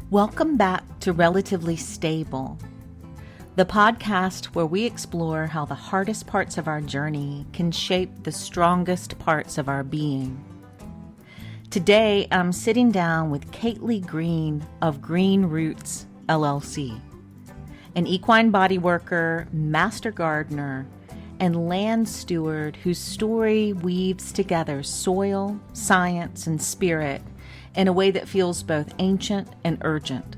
Welcome back to Relatively Stable, the podcast where we explore how the hardest parts of our journey can shape the strongest parts of our being. Today, I'm sitting down with Caitlee Greene of Green Roots, LLC, an equine bodyworker, master gardener, and land steward whose story weaves together soil, science, and spirit in a way that feels both ancient and urgent.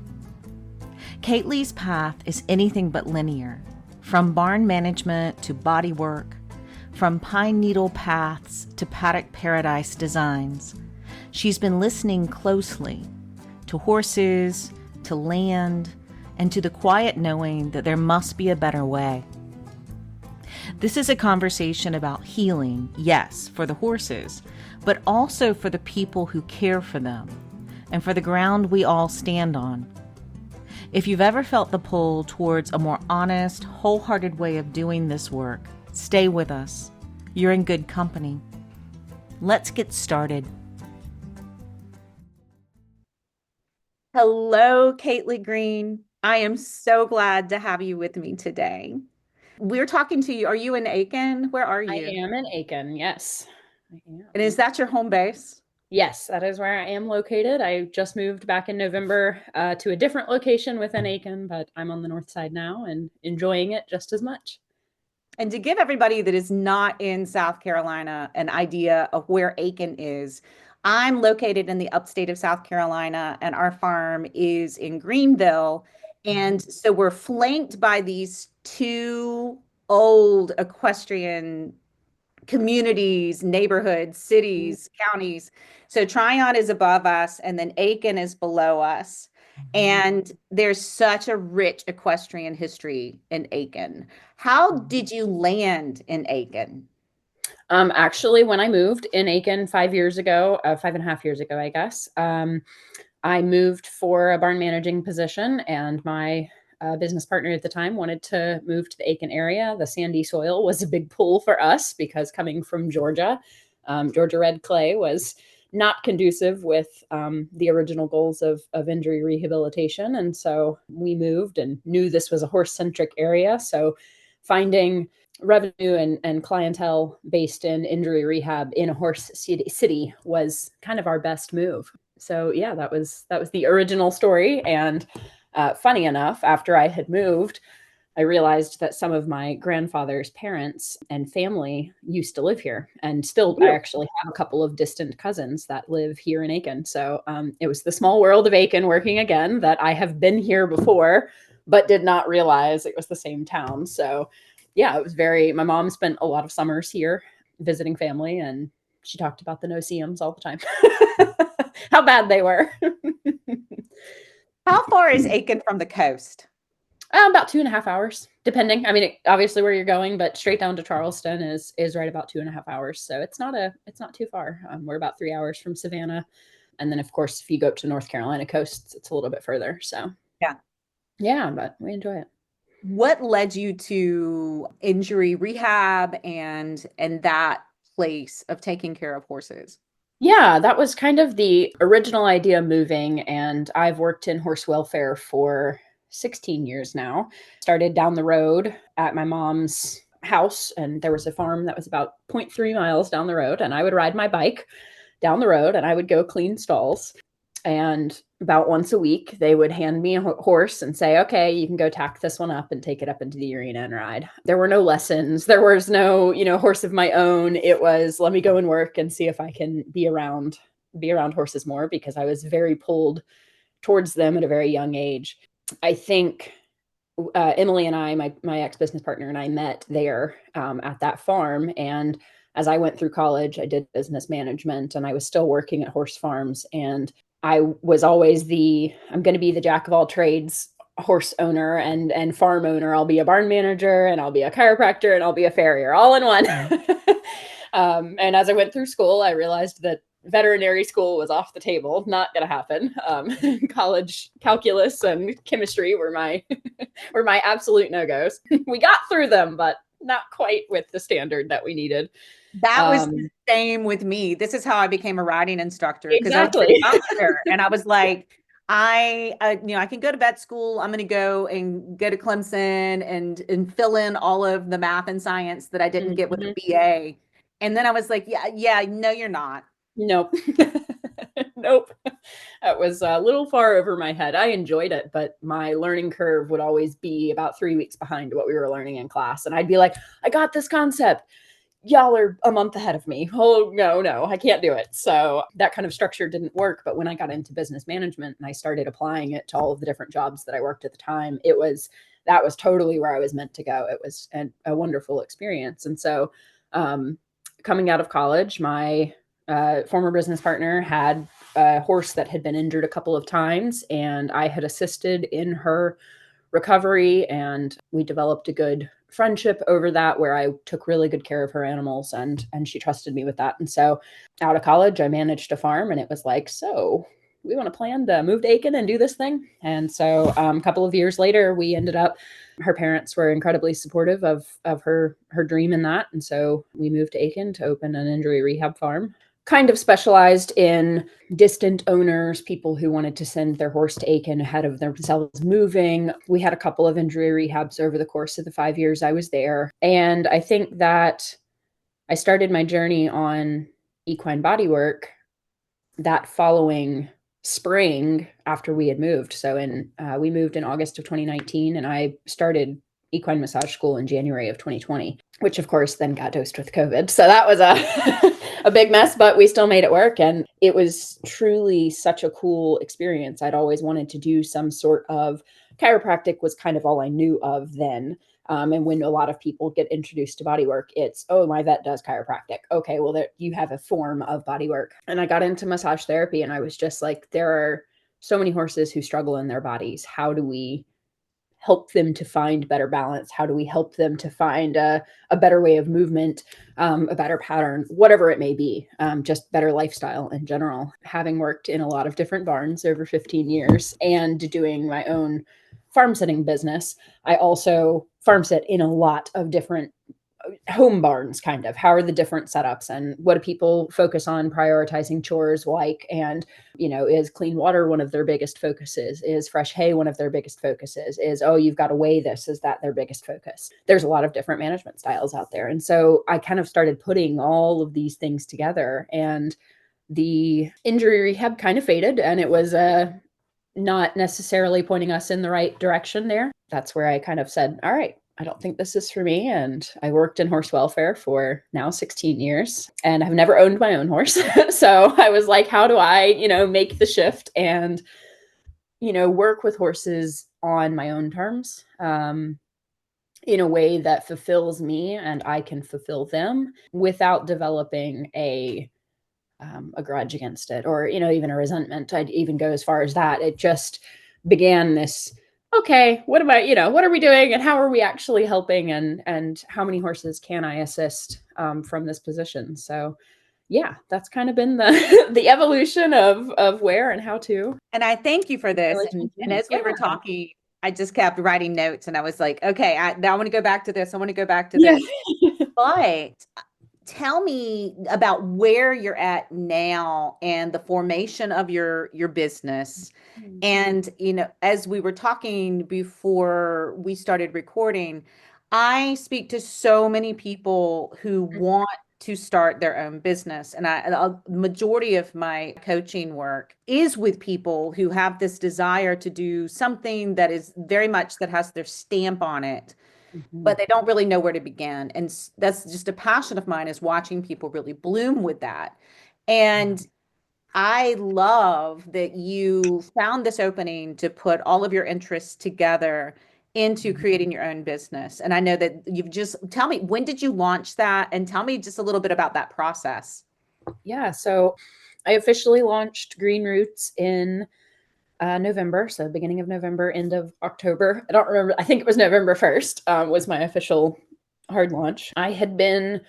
Caitlee's path is anything but linear, from barn management to bodywork, from pine needle paths to paddock paradise designs. She's been listening closely to horses, to land, and to the quiet knowing that there must be a better way. This is a conversation about healing, yes, for the horses, but also for the people who care for them and for the ground we all stand on. If you've ever felt the pull towards a more honest, wholehearted way of doing this work, stay with us. You're in good company. Let's get started. Hello, Caitlee Greene. I am so glad to have you with me today. We're talking to you. Are you in Aiken? Where are you? I am in Aiken, yes. I am. And is that your home base? Yes, that is where I am located. I just moved back in November to a different location within Aiken, but I'm on the north side now and enjoying it just as much. And to give everybody that is not in South Carolina an idea of where Aiken is, I'm located in the upstate of South Carolina, and our farm is in Greenville. And so we're flanked by these two old equestrian communities, neighborhoods, cities, counties. So Tryon is above us, and then Aiken is below us. And there's such a rich equestrian history in Aiken. How did you land in Aiken? Actually, when I moved in Aiken 5 years ago, 5.5 years ago, I guess, I moved for a barn managing position, and my business partner at the time wanted to move to the Aiken area. The sandy soil was a big pull for us because coming from Georgia, Georgia red clay was not conducive with the original goals of injury rehabilitation. And so we moved and knew this was a horse-centric area. So finding revenue and clientele based in injury rehab in a horse city was kind of our best move. So yeah, that was the original story. And funny enough, after I had moved, I realized that some of my grandfather's parents and family used to live here, and still I actually have a couple of distant cousins that live here in Aiken. So it was the small world of Aiken working again, that I have been here before, but did not realize it was the same town. So yeah, it was my mom spent a lot of summers here visiting family, and she talked about the no-see-ums all the time, how bad they were. How far is Aiken from the coast? About 2.5 hours, depending. I mean, obviously where you're going, but straight down to Charleston is right about 2.5 hours. So it's not too far. We're about 3 hours from Savannah. And then of course, if you go up to North Carolina coast, it's a little bit further. So yeah, but we enjoy it. What led you to injury rehab and that place of taking care of horses? Yeah, that was kind of the original idea moving. And I've worked in horse welfare for 16 years now. Started down the road at my mom's house, and there was a farm that was about 0.3 miles down the road, and I would ride my bike down the road and I would go clean stalls. And about once a week, they would hand me a horse and say, okay, you can go tack this one up and take it up into the arena and ride. There were no lessons. There was no, horse of my own. It was, let me go and work and see if I can be around horses more, because I was very pulled towards them at a very young age. I think Emily and I, my ex-business partner and I, met there at that farm. And as I went through college, I did business management, and I was still working at horse farms. And I was always I'm going to be the jack of all trades horse owner and farm owner. I'll be a barn manager, and I'll be a chiropractor, and I'll be a farrier all in one. And as I went through school, I realized that veterinary school was off the table, not going to happen. College calculus and chemistry were my absolute no-goes. We got through them, but not quite with the standard that we needed. That was the same with me. This is how I became a riding instructor. Exactly. I was a doctor, and I was like, I can go to vet school. I'm going to go to Clemson and fill in all of the math and science that I didn't get with a Mhm. BA. And then I was like, yeah, no, you're not. Nope. Nope. That was a little far over my head. I enjoyed it, but my learning curve would always be about 3 weeks behind what we were learning in class. And I'd be like, I got this concept. Y'all are a month ahead of me. Oh, no, I can't do it. So that kind of structure didn't work. But when I got into business management and I started applying it to all of the different jobs that I worked at the time, that was totally where I was meant to go. It was a wonderful experience. And so coming out of college, my former business partner had a horse that had been injured a couple of times, and I had assisted in her recovery, and we developed a good friendship over that, where I took really good care of her animals, and she trusted me with that. And so out of college, I managed a farm, and it was like, so we want to plan to move to Aiken and do this thing. And so a couple of years later, we ended up, her parents were incredibly supportive of her dream in that. And so we moved to Aiken to open an injury rehab farm, kind of specialized in distant owners, people who wanted to send their horse to Aiken ahead of themselves moving. We had a couple of injury rehabs over the course of the 5 years I was there. And I think that I started my journey on equine bodywork that following spring after we had moved. So we moved in August of 2019, and I started equine massage school in January of 2020, which of course then got dosed with COVID. So that was a a big mess, but we still made it work. And it was truly such a cool experience. I'd always wanted to do some sort of chiropractic, was kind of all I knew of then. And when a lot of people get introduced to bodywork, it's, oh, my vet does chiropractic. Okay, well, you have a form of bodywork. And I got into massage therapy, and I was just like, there are so many horses who struggle in their bodies. How do we help them to find better balance? How do we help them to find a better way of movement, a better pattern, whatever it may be, just better lifestyle in general? Having worked in a lot of different barns over 15 years and doing my own farm sitting business, I also farm sit in a lot of different home barns. Kind of, how are the different setups, and what do people focus on prioritizing chores like? And is clean water one of their biggest focuses? Is fresh hay one of their biggest focuses? Is, oh, you've got to weigh this, is that their biggest focus? There's a lot of different management styles out there. And so I kind of started putting all of these things together, and the injury rehab kind of faded, and it was not necessarily pointing us in the right direction there. That's where I kind of said, all right, I don't think this is for me. And I worked in horse welfare for now 16 years, and I've never owned my own horse. So I was like, how do I, make the shift and, work with horses on my own terms, in a way that fulfills me and I can fulfill them without developing a grudge against it, or even a resentment. I'd even go as far as that. It just began this, okay, what are we doing, and how are we actually helping, and how many horses can I assist from this position? So yeah, that's kind of been the the evolution of where and how to. And I thank you for this. Really And as we yeah. were talking, I just kept writing notes, and I was like, okay, now I want to go back to this. I want to go back to Yeah. this. But tell me about where you're at now and the formation of your business. And as we were talking before we started recording, I speak to so many people who want to start their own business, and a majority of my coaching work is with people who have this desire to do something that is very much that has their stamp on it, but they don't really know where to begin. And that's just a passion of mine, is watching people really bloom with that. And I love that you found this opening to put all of your interests together into creating your own business. And I know that tell me, when did you launch that? And tell me just a little bit about that process. Yeah, so I officially launched Green Roots in November, so beginning of November, end of October. I don't remember. I think it was November 1st was my official hard launch. I had been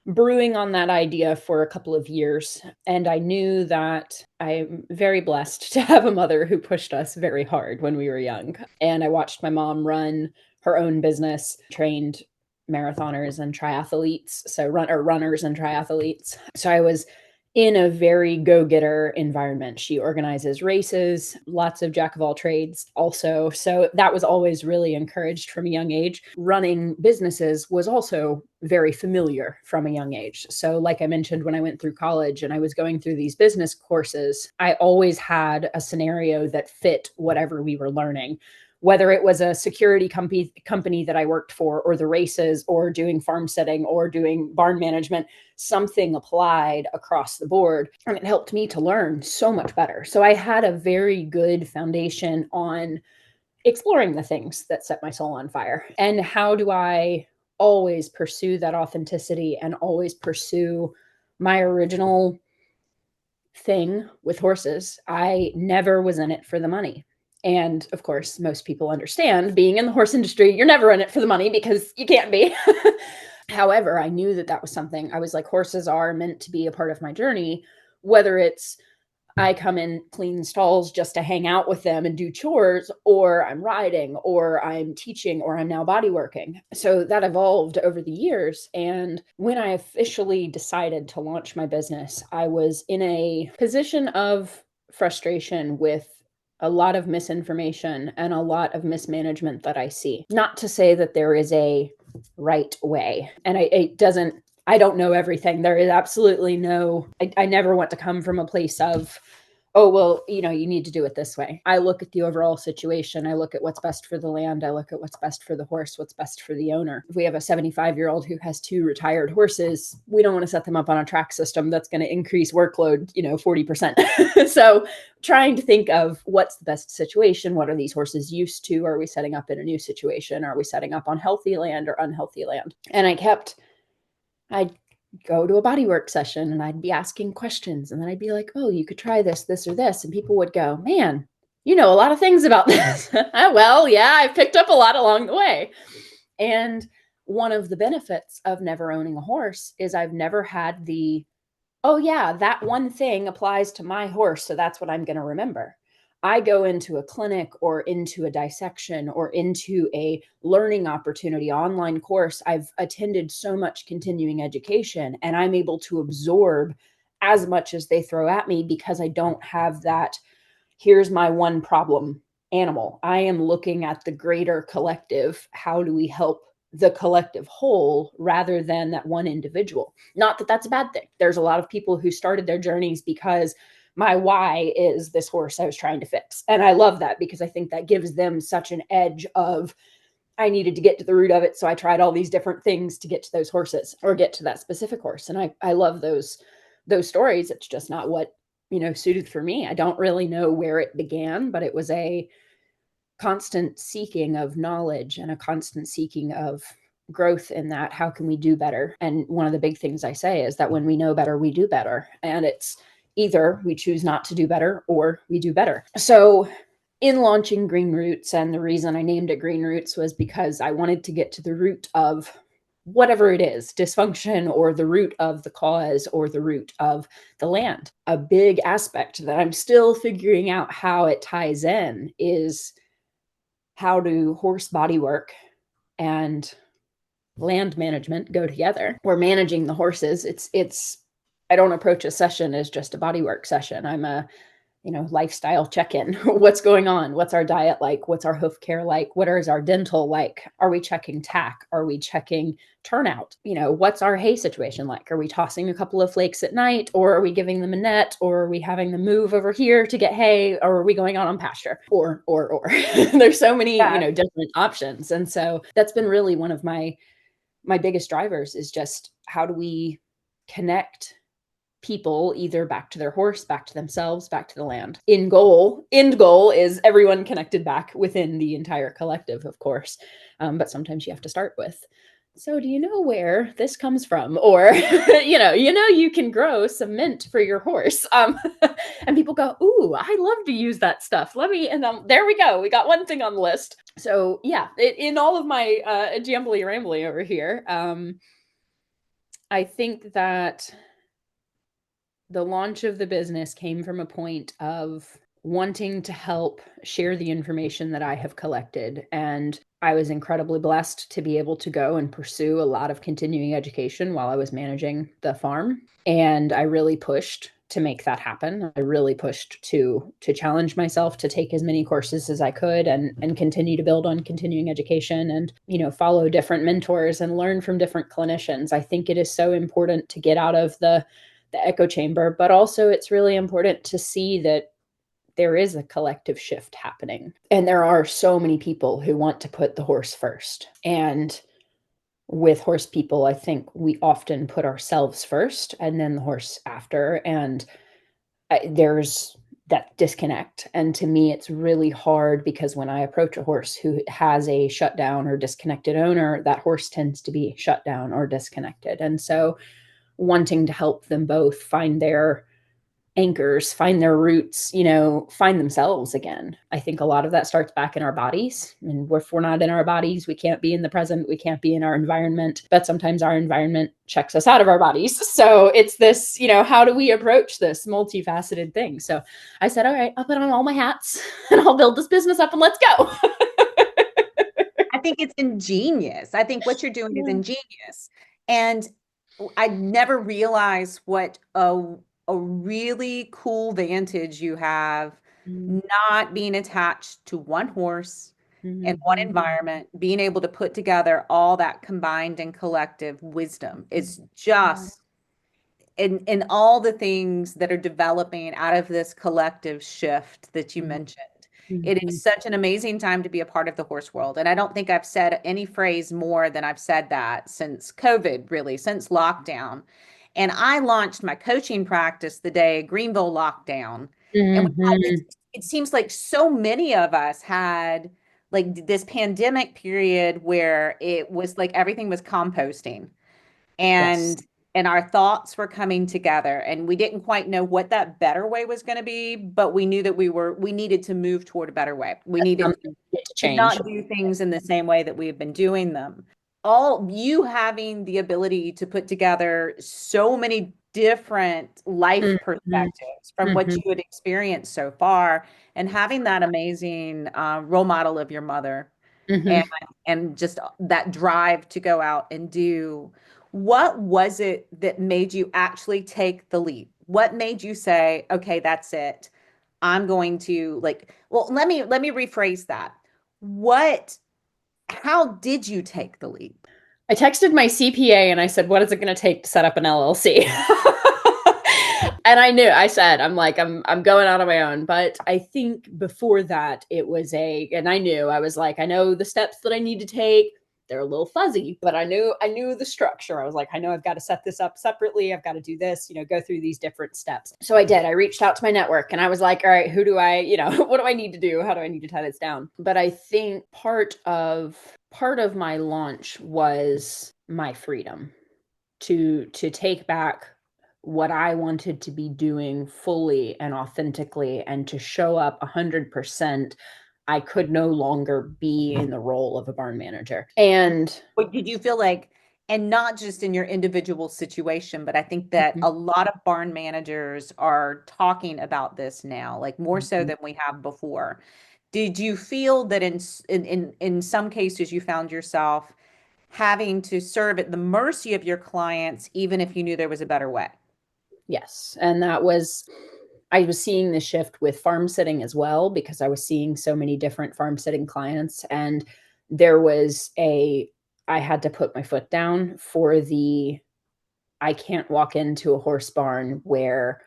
brewing on that idea for a couple of years, and I knew that I'm very blessed to have a mother who pushed us very hard when we were young. And I watched my mom run her own business, trained marathoners and triathletes, so runners and triathletes. So I was in a very go-getter environment. She organizes races, lots of jack of all trades also. So that was always really encouraged from a young age. Running businesses was also very familiar from a young age. So like I mentioned, when I went through college and I was going through these business courses, I always had a scenario that fit whatever we were learning, whether it was a security company that I worked for, or the races, or doing farm setting, or doing barn management. Something applied across the board, and it helped me to learn so much better. So I had a very good foundation on exploring the things that set my soul on fire. And how do I always pursue that authenticity and always pursue my original thing with horses? I never was in it for the money. And of course, most people understand, being in the horse industry, you're never in it for the money because you can't be. However, I knew that that was something. I was like, horses are meant to be a part of my journey, whether it's I come in, clean stalls just to hang out with them and do chores, or I'm riding, or I'm teaching, or I'm now bodyworking. So that evolved over the years. And when I officially decided to launch my business, I was in a position of frustration with a lot of misinformation and a lot of mismanagement that I see. Not to say that there is a right way, and I don't know everything. There is absolutely no, I never want to come from a place of, oh, well, you need to do it this way. I look at the overall situation. I look at what's best for the land. I look at what's best for the horse, what's best for the owner. If we have a 75-year-old who has 2 retired horses, we don't want to set them up on a track system that's going to increase workload, 40%. So trying to think of what's the best situation. What are these horses used to? Are we setting up in a new situation? Are we setting up on healthy land or unhealthy land? And I'd go to a bodywork session and I'd be asking questions, and then I'd be like, oh, you could try this, this, or this. And people would go, man, you know a lot of things about this. Well, yeah, I've picked up a lot along the way. And one of the benefits of never owning a horse is I've never had oh yeah, that one thing applies to my horse, so that's what I'm going to remember. I go into a clinic or into a dissection or into a learning opportunity, online course. I've attended so much continuing education, and I'm able to absorb as much as they throw at me because I don't have that, here's my one problem animal. I am looking at the greater collective. How do we help the collective whole rather than that one individual? Not that that's a bad thing. There's a lot of people who started their journeys because my why is this horse I was trying to fix. And I love that because I think that gives them such an edge of, I needed to get to the root of it. So I tried all these different things to get to those horses or get to that specific horse. And I love those stories. It's just not what, suited for me. I don't really know where it began, but it was a constant seeking of knowledge and a constant seeking of growth in that. How can we do better? And one of the big things I say is that when we know better, we do better. And it's either we choose not to do better or we do better. So in launching Green Roots, and the reason I named it Green Roots was because I wanted to get to the root of whatever it is, dysfunction, or the root of the cause, or the root of the land. A big aspect that I'm still figuring out how it ties in is, how do horse bodywork and land management go together? We're managing the horses. I don't approach a session as just a bodywork session. I'm a lifestyle check-in. What's going on? What's our diet like? What's our hoof care like? What is our dental like? Are we checking tack? Are we checking turnout? What's our hay situation like? Are we tossing a couple of flakes at night, or are we giving them a net, or are we having them move over here to get hay, or are we going out on pasture? Or. There's so many, different options. And so that's been really one of my biggest drivers, is just how do we connect people either back to their horse, back to themselves, back to the land. End goal is everyone connected back within the entire collective, of course. But sometimes you have to start with, so do you know where this comes from? Or, you can grow some mint for your horse. And people go, ooh, I love to use that stuff. And there we go. We got one thing on the list. So yeah, in all of my jambly rambly over here, I think that the launch of the business came from a point of wanting to help share the information that I have collected. And I was incredibly blessed to be able to go and pursue a lot of continuing education while I was managing the farm. And I really pushed to make that happen. I really pushed to challenge myself to take as many courses as I could and continue to build on continuing education and, follow different mentors and learn from different clinicians. I think it is so important to get out of the echo chamber, but also it's really important to see that there is a collective shift happening. And there are so many people who want to put the horse first. And with horse people, I think we often put ourselves first and then the horse after. And there's that disconnect. And to me, it's really hard because when I approach a horse who has a shutdown or disconnected owner, that horse tends to be shut down or disconnected. And so wanting to help them both find their anchors, find their roots, find themselves again. I think a lot of that starts back in our bodies. And if we're not in our bodies, we can't be in the present, we can't be in our environment, but sometimes our environment checks us out of our bodies. So it's this, how do we approach this multifaceted thing? So I said, all right, I'll put on all my hats and I'll build this business up and let's go. I think it's ingenious. I think what you're doing is ingenious. And I never realized what a really cool vantage you have, not being attached to one horse and one environment, being able to put together all that combined and collective wisdom is just in all the things that are developing out of this collective shift that you mentioned. It is such an amazing time to be a part of the horse world. And I don't think I've said any phrase more than I've said that since COVID, really, since lockdown. And I launched my coaching practice the day Greenville lockdown. And it seems like so many of us had like this pandemic period where it was like everything was composting. And Yes. and our thoughts were coming together and we didn't quite know what that better way was going to be, but we knew that we needed to move toward a better way. We needed To to change. not do things in the same way that we have been doing them. All you having the ability to put together so many different life perspectives from what you had experienced so far and having that amazing role model of your mother and just that drive to go out and do. What was it that made you actually take the leap? What made you say, okay, that's it. I'm going to well, let me rephrase that. How did you take the leap? I texted my CPA and I said, what is it going to take to set up an LLC? And I'm going out on my own. But I think before that, and I was like, I know the steps that I need to take. They're a little fuzzy, but I knew the structure. I was like, I know I've got to set this up separately. I've got to do this, go through these different steps. So I did. I reached out to my network and I was like, all right, who do I, what do I need to do? How do I need to tie this down? But I think part of my launch was my freedom to take back what I wanted to be doing fully and authentically and to show up 100%. I could no longer be in the role of a barn manager. And What did you feel like, and not just in your individual situation, but I think that a lot of barn managers are talking about this now, like more so than we have before. Did you feel that in some cases you found yourself having to serve at the mercy of your clients, even if you knew there was a better way? yes, and I was seeing the shift with farm sitting as well because I was seeing so many different farm sitting clients, and I had to put my foot down for I can't walk into a horse barn where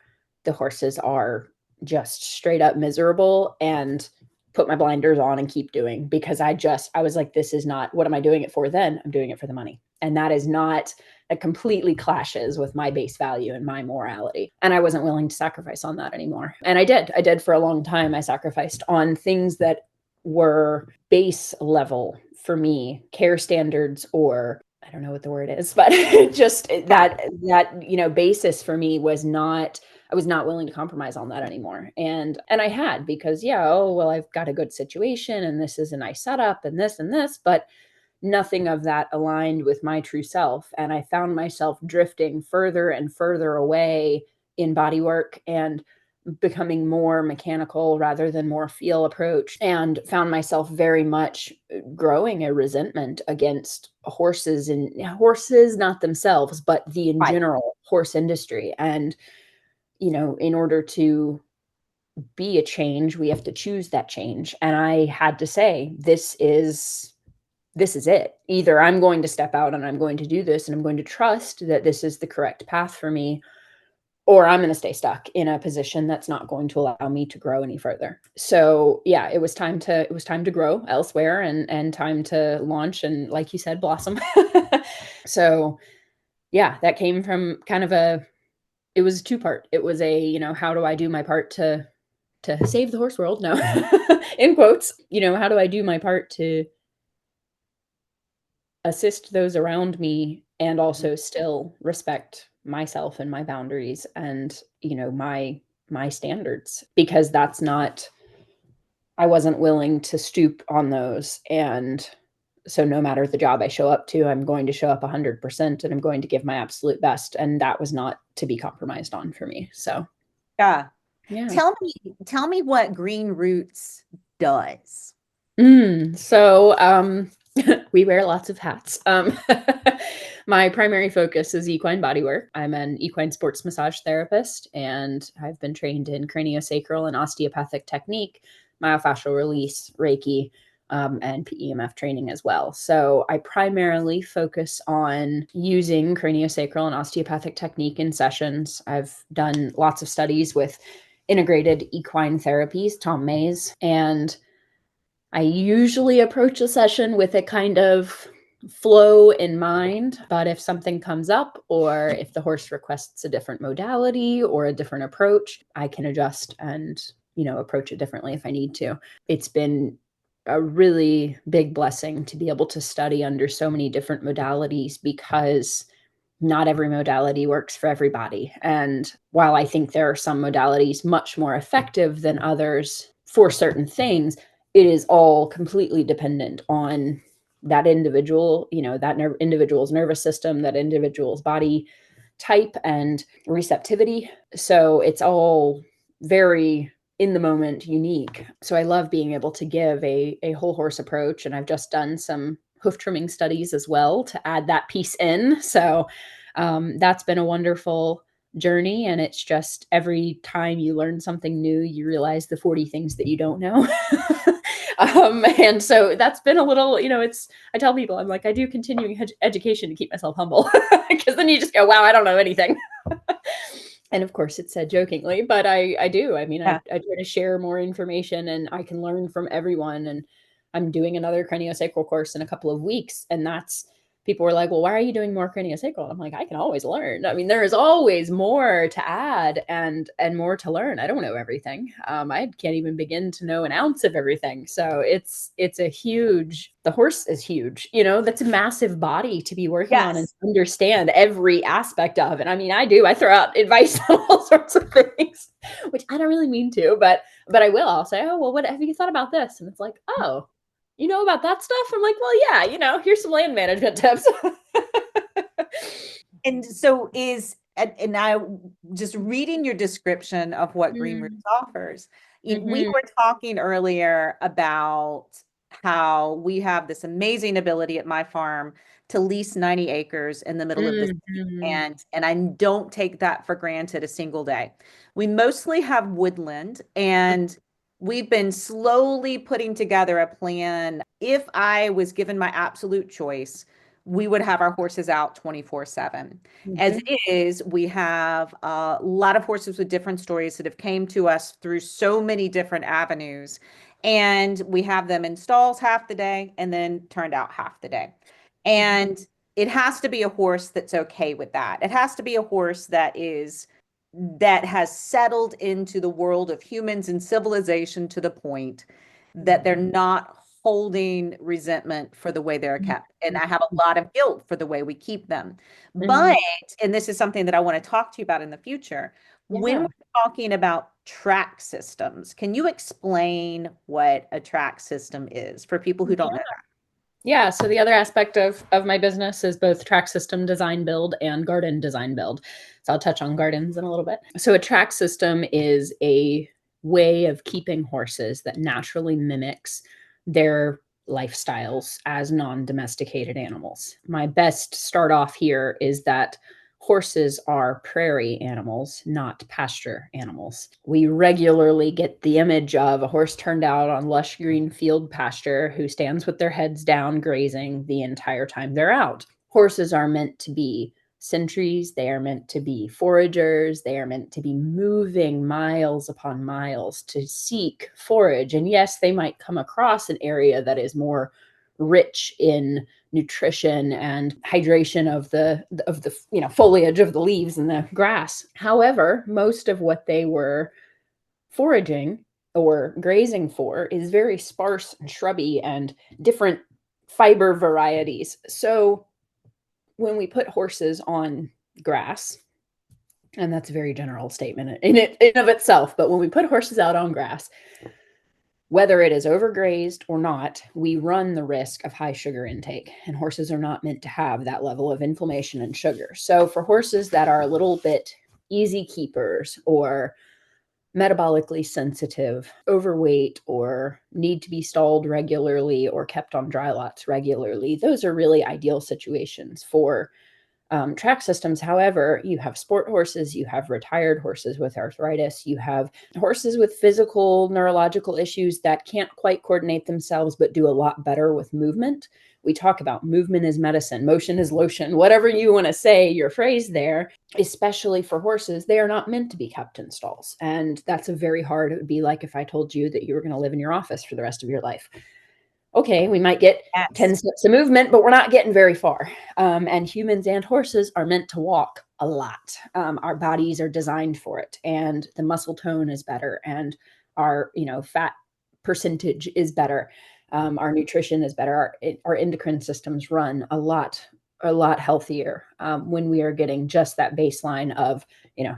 the horses are just straight up miserable and put my blinders on and keep doing, because I was like, this is not, what am I doing it for then? I'm doing it for the money. And that is not, that completely clashes with my base value and my morality. And I wasn't willing to sacrifice on that anymore. And I did for a long time. I sacrificed on things that were base level for me, care standards, or I don't know what the word is, but just that basis for me was not, I was not willing to compromise on that anymore. And I had, because I've got a good situation and this is a nice setup and this, but nothing of that aligned with my true self. And I found myself drifting further and further away in body work and becoming more mechanical rather than more feel approach, and found myself very much growing a resentment against horses, and horses not themselves, but the in Right. general horse industry. And in order to be a change, we have to choose that change. And I had to say, this is it. Either I'm going to step out and I'm going to do this, and I'm going to trust that this is the correct path for me, or I'm going to stay stuck in a position that's not going to allow me to grow any further. So yeah, it was time to grow elsewhere, and time to launch and, like you said, blossom. So yeah, that came from kind of it was a two-part. It was how do I do my part to save the horse world? No, in quotes. How do I do my part to assist those around me and also still respect myself and my boundaries and my standards, because I wasn't willing to stoop on those. And so no matter the job I show up to, I'm going to show up 100%, and I'm going to give my absolute best, and that was not to be compromised on for me. So Yeah. yeah. Tell me what Green Roots does. So we wear lots of hats. My primary focus is equine bodywork. I'm an equine sports massage therapist, and I've been trained in craniosacral and osteopathic technique, myofascial release, Reiki, and PEMF training as well. So I primarily focus on using craniosacral and osteopathic technique in sessions. I've done lots of studies with integrated equine therapies, Tom Mays, and I usually approach a session with a kind of flow in mind, but if something comes up, or if the horse requests a different modality or a different approach, I can adjust and, approach it differently if I need to. It's been a really big blessing to be able to study under so many different modalities, because not every modality works for everybody. And while I think there are some modalities much more effective than others for certain things, it is all completely dependent on that individual, individual's nervous system, that individual's body type and receptivity. So it's all very in the moment unique. So I love being able to give a whole horse approach. And I've just done some hoof trimming studies as well to add that piece in. So that's been a wonderful journey. And it's just every time you learn something new, you realize the 40 things that you don't know. And so that's been a little, I tell people, I'm like, I do continuing education to keep myself humble, because then you just go, wow, I don't know anything. And of course it's said jokingly, but I do. I mean, Yeah. I try to share more information, and I can learn from everyone. And I'm doing another craniosacral course in a couple of weeks. And people were like, well, why are you doing more craniosacral? I'm like, I can always learn. I mean, there is always more to add and more to learn. I don't know everything. I can't even begin to know an ounce of everything. So the horse is huge, that's a massive body to be working on and understand every aspect of. And I mean, I throw out advice on all sorts of things, which I don't really mean to, but I will. I'll say, oh, well, what have you thought about this? And it's like, oh, you know about that stuff? I'm like, well, yeah, here's some land management tips. And so and now just reading your description of what Green Roots offers, we were talking earlier about how we have this amazing ability at my farm to lease 90 acres in the middle of the city, and I don't take that for granted a single day. We mostly have woodland, and we've been slowly putting together a plan. If I was given my absolute choice, we would have our horses out 24/7. As it is, we have a lot of horses with different stories that have came to us through so many different avenues. And we have them in stalls half the day and then turned out half the day. And it has to be a horse that's okay with that. It has to be a horse that has settled into the world of humans and civilization to the point that they're not holding resentment for the way they're kept. And I have a lot of guilt for the way we keep them. But, and this is something that I want to talk to you about in the future, when we're talking about track systems, can you explain what a track system is for people who don't know that? Yeah. So the other aspect of my business is both track system design build and garden design build. So I'll touch on gardens in a little bit. So a track system is a way of keeping horses that naturally mimics their lifestyles as non-domesticated animals. My best start off here is that horses are prairie animals, not pasture animals. We regularly get the image of a horse turned out on lush green field pasture who stands with their heads down grazing the entire time they're out. Horses are meant to be sentries, they are meant to be foragers, they are meant to be moving miles upon miles to seek forage. And yes, they might come across an area that is more rich in nutrition and hydration of the foliage of the leaves and the grass. However, most of what they were foraging or grazing for is very sparse and shrubby and different fiber varieties. So when we put horses on grass, and that's a very general statement in of itself, but when we put horses out on grass, whether it is overgrazed or not, we run the risk of high sugar intake, and horses are not meant to have that level of inflammation and sugar. So for horses that are a little bit easy keepers or metabolically sensitive, overweight, or need to be stalled regularly or kept on dry lots regularly, those are really ideal situations for track systems. However, you have sport horses, you have retired horses with arthritis, you have horses with physical neurological issues that can't quite coordinate themselves, but do a lot better with movement. We talk about movement is medicine, motion is lotion, whatever you want to say, your phrase there, especially for horses, they are not meant to be kept in stalls. And that's a very hard, it would be like if I told you that you were going to live in your office for the rest of your life. Okay, we might get 10 steps of movement, but we're not getting very far. And humans and horses are meant to walk a lot. Our bodies are designed for it, and the muscle tone is better, and our fat percentage is better. Our nutrition is better. Our endocrine systems run a lot healthier when we are getting just that baseline of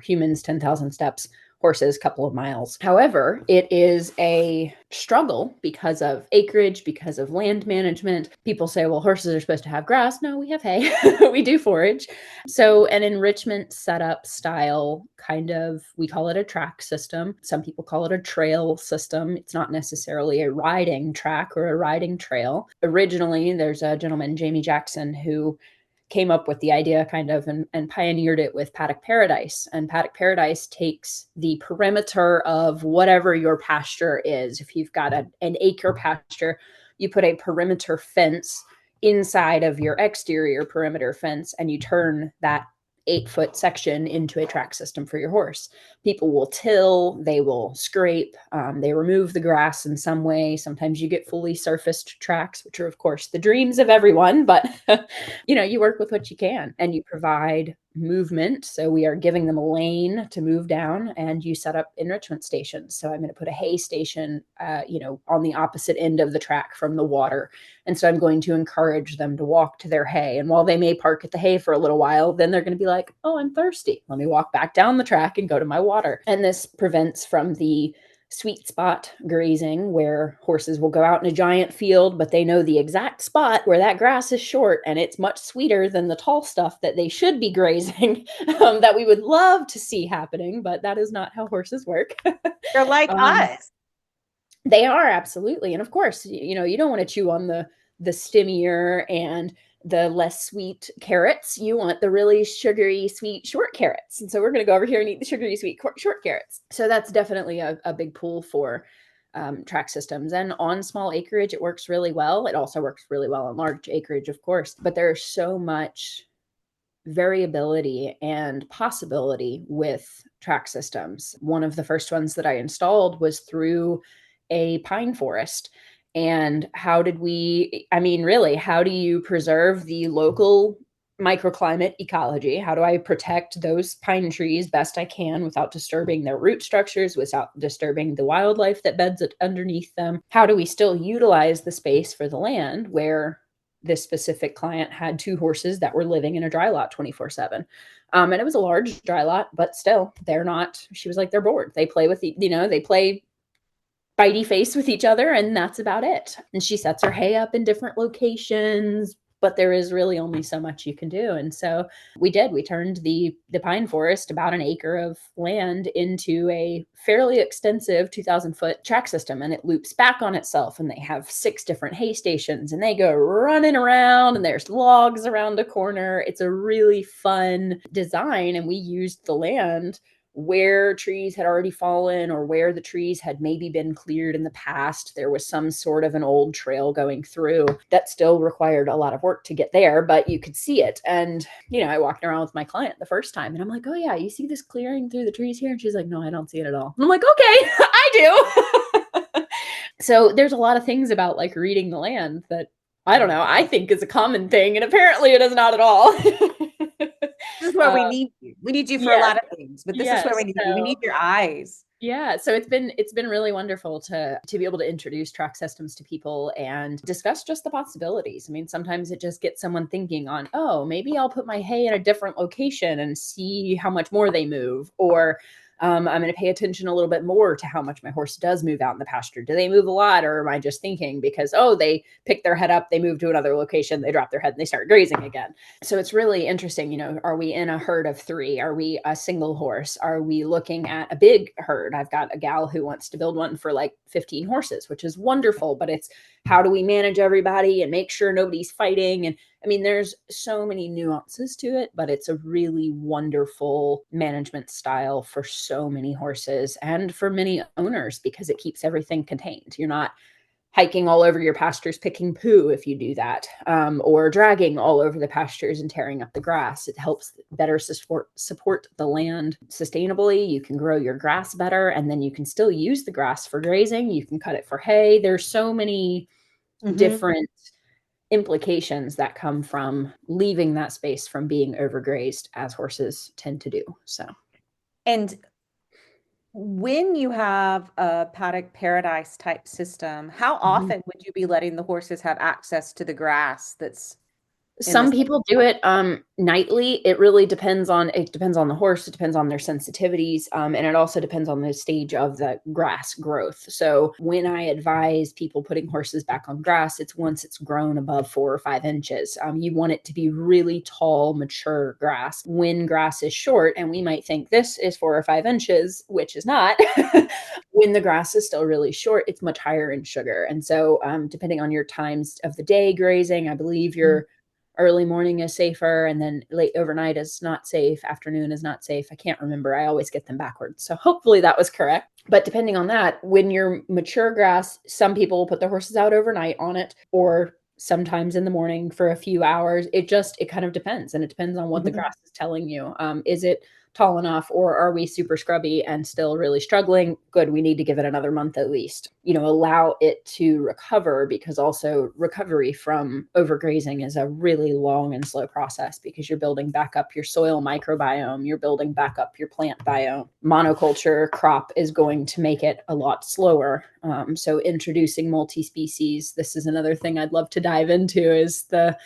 humans 10,000 steps, horses couple of miles. However, it is a struggle because of acreage, because of land management. People say, well, horses are supposed to have grass. No, we have hay. We do forage. So an enrichment setup style kind of, we call it a track system. Some people call it a trail system. It's not necessarily a riding track or a riding trail. Originally, there's a gentleman, Jamie Jackson, who came up with the idea kind of and pioneered it with paddock paradise. And paddock paradise takes the perimeter of whatever your pasture is. If you've got an acre pasture, you put a perimeter fence inside of your exterior perimeter fence, and you turn that 8-foot section into a track system for your horse. People will till, they will scrape, they remove the grass in some way. Sometimes you get fully surfaced tracks, which are of course the dreams of everyone, but you work with what you can, and you provide movement. So we are giving them a lane to move down, and you set up enrichment stations. So I'm going to put a hay station, on the opposite end of the track from the water. And so I'm going to encourage them to walk to their hay. And while they may park at the hay for a little while, then they're going to be like, oh, I'm thirsty. Let me walk back down the track and go to my water. And this prevents from the sweet spot grazing, where horses will go out in a giant field, but they know the exact spot where that grass is short and it's much sweeter than the tall stuff that they should be grazing, that we would love to see happening, but that is not how horses work. They're like us. They are, absolutely. And of course, you don't want to chew on the stimmier and the less sweet carrots. You want the really sugary, sweet, short carrots. And so we're going to go over here and eat the sugary, sweet, short carrots. So that's definitely a big pull for track systems. And on small acreage, it works really well. It also works really well on large acreage, of course. But there's so much variability and possibility with track systems. One of the first ones that I installed was through a pine forest. And how do you preserve the local microclimate ecology? How do I protect those pine trees best I can without disturbing their root structures, without disturbing the wildlife that beds underneath them? How do we still utilize the space for the land where this specific client had 2 horses that were living in a dry lot 24/7? And it was a large dry lot, but still, she was like, they're bored. They play with they play bitey face with each other, and that's about it. And she sets her hay up in different locations, but there is really only so much you can do. And so we turned the pine forest, about an acre of land, into a fairly extensive 2,000-foot track system, and it loops back on itself, and they have 6 different hay stations, and they go running around, and there's logs around the corner. It's a really fun design, and we used the land where trees had already fallen or where the trees had maybe been cleared in the past. There was some sort of an old trail going through that still required a lot of work to get there, but you could see it. And, I walked around with my client the first time, and I'm like, oh yeah, you see this clearing through the trees here? And she's like, no, I don't see it at all. And I'm like, okay, I do. So there's a lot of things about like reading the land that, I don't know, I think is a common thing, and apparently it is not at all. This is where we need you. We need you for a lot of things, but this is where we need you. We need your eyes. Yeah. So it's been really wonderful to be able to introduce track systems to people and discuss just the possibilities. I mean, sometimes it just gets someone thinking on, oh, maybe I'll put my hay in a different location and see how much more they move. Or I'm going to pay attention a little bit more to how much my horse does move out in the pasture. Do they move a lot, or am I just thinking because, oh, they pick their head up, they move to another location, they drop their head and they start grazing again. So it's really interesting. Are we in a herd of 3? Are we a single horse? Are we looking at a big herd? I've got a gal who wants to build one for like 15 horses, which is wonderful, but it's how do we manage everybody and make sure nobody's fighting? And I mean, there's so many nuances to it, but it's a really wonderful management style for so many horses and for many owners because it keeps everything contained. You're not hiking all over your pastures picking poo if you do that, or dragging all over the pastures and tearing up the grass. It helps better support the land sustainably. You can grow your grass better, and then you can still use the grass for grazing. You can cut it for hay. There's so many different implications that come from leaving that space from being overgrazed, as horses tend to do. So, and when you have a paddock paradise type system, how often would you be letting the horses have access to the grass that's some people do it nightly. It really depends on the horse. It depends on their sensitivities. And it also depends on the stage of the grass growth. So when I advise people putting horses back on grass, it's once it's grown above 4 or 5 inches. You want it to be really tall, mature grass. When grass is short, and we might think this is 4 or 5 inches, which is not, when the grass is still really short, it's much higher in sugar. And so depending on your times of the day grazing, I believe your early morning is safer, and then late overnight is not safe. Afternoon is not safe. I can't remember. I always get them backwards. So hopefully that was correct. But depending on that, when you're mature grass, some people will put their horses out overnight on it, or sometimes in the morning for a few hours. It kind of depends. And it depends on what the grass is telling you. Is it tall enough, or are we super scrubby and still really struggling? Good. We need to give it another month at least, allow it to recover, because also recovery from overgrazing is a really long and slow process, because you're building back up your soil microbiome. You're building back up your plant biome. Monoculture crop is going to make it a lot slower. So introducing multi-species, this is another thing I'd love to dive into, is the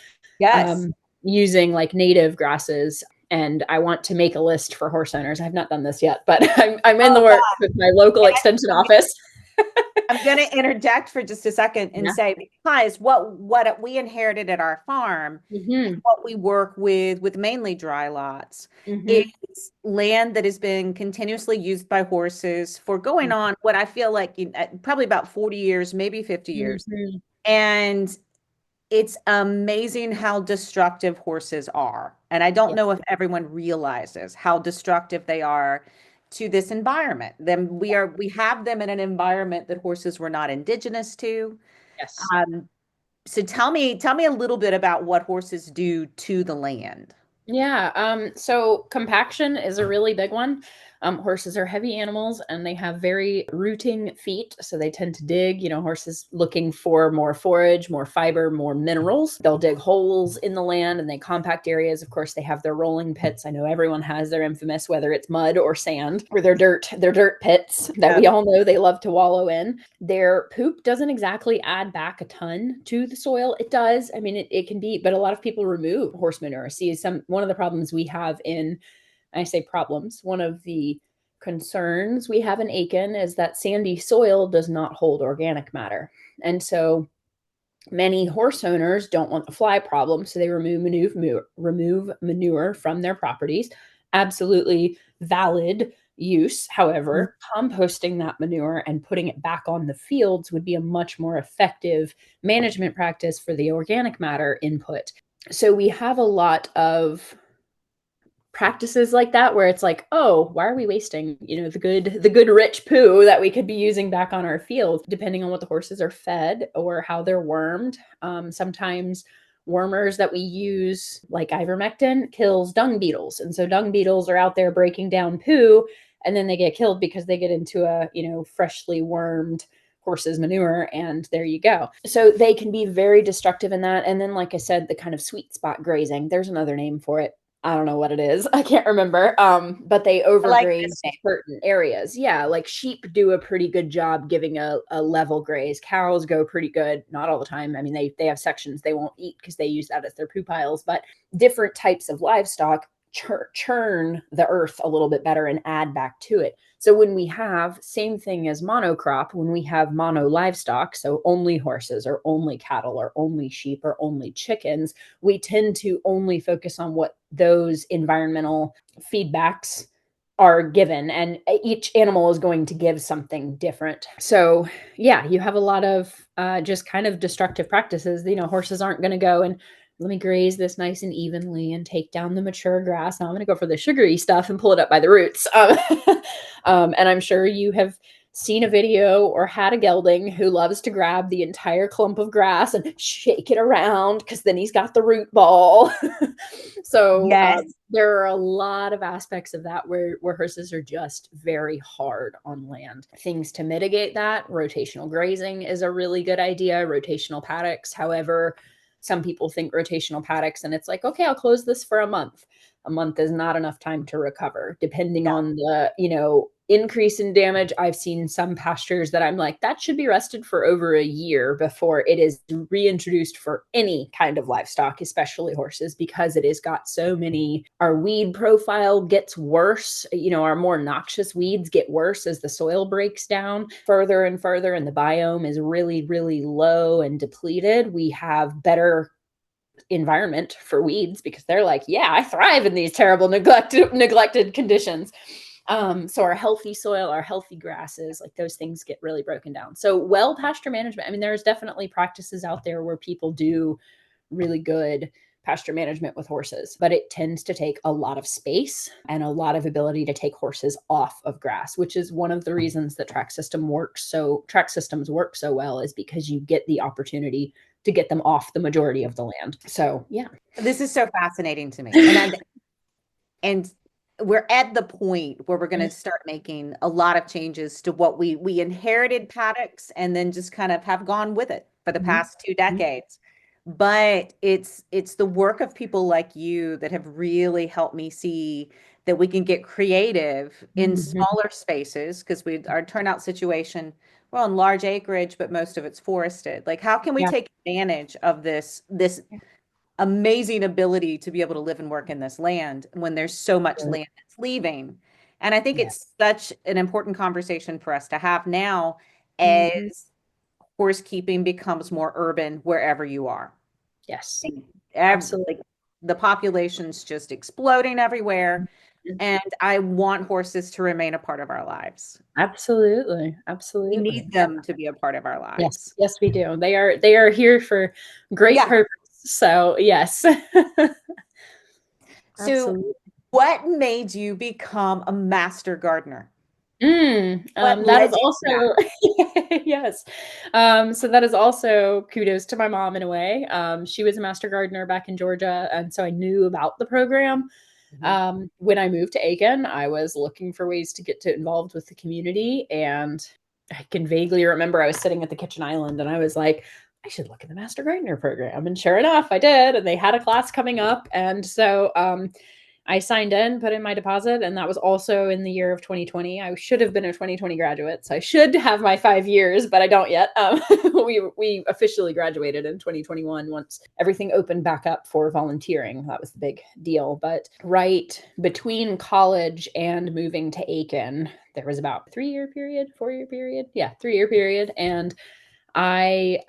using like native grasses. And I want to make a list for horse owners. I have not done this yet, but I'm in the works with my local extension office. I'm going to interject for just a second and say, because what we inherited at our farm, what we work with mainly dry lots, is land that has been continuously used by horses for going on what I feel like probably about 40 years, maybe 50 years. And it's amazing how destructive horses are. And I don't know if everyone realizes how destructive they are to this environment. Then we have them in an environment that horses were not indigenous to. Yes. So tell me a little bit about what horses do to the land. Yeah. So compaction is a really big one. Horses are heavy animals, and they have very rooting feet. So they tend to dig, horses looking for more forage, more fiber, more minerals. They'll dig holes in the land, and they compact areas. Of course, they have their rolling pits. I know everyone has their infamous, whether it's mud or sand, or their dirt pits that we all know they love to wallow in. Their poop doesn't exactly add back a ton to the soil. It does. I mean, it can be, but a lot of people remove horse manure. See, one of the problems we have I say problems, one of the concerns we have in Aiken is that sandy soil does not hold organic matter. And so many horse owners don't want the fly problem, so they remove manure from their properties. Absolutely valid use. However, composting that manure and putting it back on the fields would be a much more effective management practice for the organic matter input. So we have a lot of practices like that where it's like, oh, why are we wasting, the good rich poo that we could be using back on our field, depending on what the horses are fed or how they're wormed. Sometimes wormers that we use, like ivermectin, kills dung beetles, and so dung beetles are out there breaking down poo, and then they get killed because they get into a freshly wormed horse's manure, and there you go. So they can be very destructive in that. And then, like I said, the kind of sweet spot grazing, there's another name for it. I don't know what it is. I can't remember. But they overgraze certain areas. Yeah, like sheep do a pretty good job giving a level graze. Cows go pretty good, not all the time. I mean, they have sections they won't eat because they use that as their poo piles. But different types of livestock churn the earth a little bit better and add back to it. So when we have, same thing as monocrop, when we have mono livestock, so only horses or only cattle or only sheep or only chickens, we tend to only focus on what those environmental feedbacks are given, and each animal is going to give something different. So yeah, you have a lot of just kind of destructive practices. Horses aren't going to go and let me graze this nice and evenly and take down the mature grass. Now I'm going to go for the sugary stuff and pull it up by the roots. And I'm sure you have seen a video or had a gelding who loves to grab the entire clump of grass and shake it around because then he's got the root ball. So Yes. there are a lot of aspects of that where horses are just very hard on land. Things to mitigate that: rotational grazing is a really good idea. Rotational paddocks. However, some people think rotational paddocks and it's like, okay, I'll close this for a month. A month is not enough time to recover, depending on the, increase in damage. I've seen some pastures that I'm like, that should be rested for over a year before it is reintroduced for any kind of livestock, especially horses, because it has got so many. Our weed profile gets worse. Our more noxious weeds get worse as the soil breaks down further and further, and the biome is really, really low and depleted. We have better environment for weeds because they're like, yeah, I thrive in these terrible neglected conditions. So our healthy soil, our healthy grasses, like those things get really broken down. So well pasture management, I mean, there's definitely practices out there where people do really good pasture management with horses, but it tends to take a lot of space and a lot of ability to take horses off of grass, which is one of the reasons that track systems work so well, is because you get the opportunity to get them off the majority of the land. So yeah, this is so fascinating to me. And we're at the point where we're going to start making a lot of changes to what we inherited paddocks and then just kind of have gone with it for the past 2 decades. But it's the work of people like you that have really helped me see that we can get creative in smaller spaces, because our turnout situation, we're on large acreage, but most of it's forested. Like, how can we take advantage of this amazing ability to be able to live and work in this land when there's so much land that's leaving? And I think it's such an important conversation for us to have now as horse keeping becomes more urban wherever you are. Yes. Absolutely. The population's just exploding everywhere. And I want horses to remain a part of our lives. Absolutely. We need them to be a part of our lives. Yes, we do. They are here for great purpose. So yes. So what made you become a master gardener? That is also yes. So that is also kudos to my mom in a way. She was a master gardener back in Georgia, and so I knew about the program. When I moved to Aiken, I was looking for ways to get involved with the community, and I can vaguely remember I was sitting at the kitchen island and I was like, I should look at the master gardener program. And sure enough, I did. And they had a class coming up. And so I signed in, put in my deposit, and that was also in the year of 2020. I should have been a 2020 graduate, so I should have my 5 years, but I don't yet. We officially graduated in 2021 once everything opened back up for volunteering. That was the big deal. But right between college and moving to Aiken, there was about 3-year period, 4-year period. Yeah, 3-year period. And I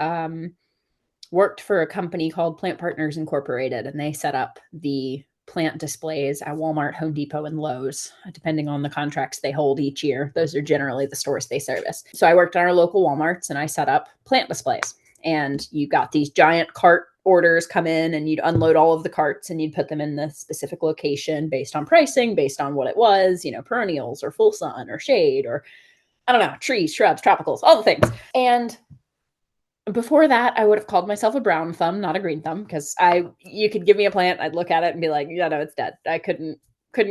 worked for a company called Plant Partners Incorporated, and they set up the plant displays at Walmart, Home Depot, and Lowe's, depending on the contracts they hold each year. Those are generally the stores they service. So I worked on our local Walmarts and I set up plant displays. And you got these giant cart orders come in and you'd unload all of the carts and you'd put them in the specific location based on pricing, based on what it was, perennials or full sun or shade or I don't know, trees, shrubs, tropicals, all the things. And before that, I would have called myself a brown thumb, not a green thumb, because you could give me a plant, I'd look at it and be like, yeah, no, it's dead. I couldn't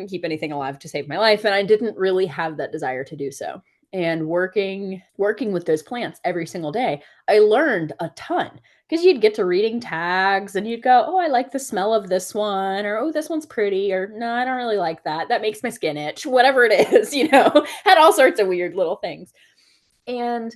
keep anything alive to save my life. And I didn't really have that desire to do so. And working with those plants every single day, I learned a ton because you'd get to reading tags and you'd go, oh, I like the smell of this one, or oh, this one's pretty, or no, I don't really like that. That makes my skin itch, whatever it is, had all sorts of weird little things. And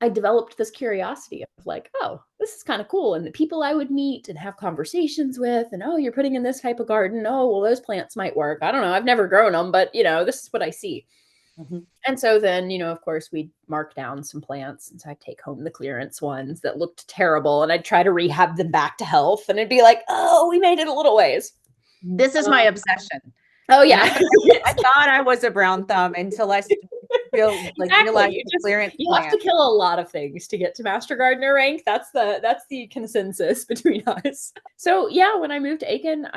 I developed this curiosity of like, oh, this is kind of cool. And the people I would meet and have conversations with, and oh, you're putting in this type of garden. Oh, well, those plants might work. I don't know. I've never grown them, but this is what I see. Mm-hmm. And so then, of course, we'd mark down some plants. And so I'd take home the clearance ones that looked terrible and I'd try to rehab them back to health. And it'd be like, oh, we made it a little ways. This is my obsession. Oh, yeah. I thought I was a brown thumb until I feel like realize you have to kill a lot of things to get to Master Gardener rank. That's the consensus between us. So yeah, when I moved to Aiken,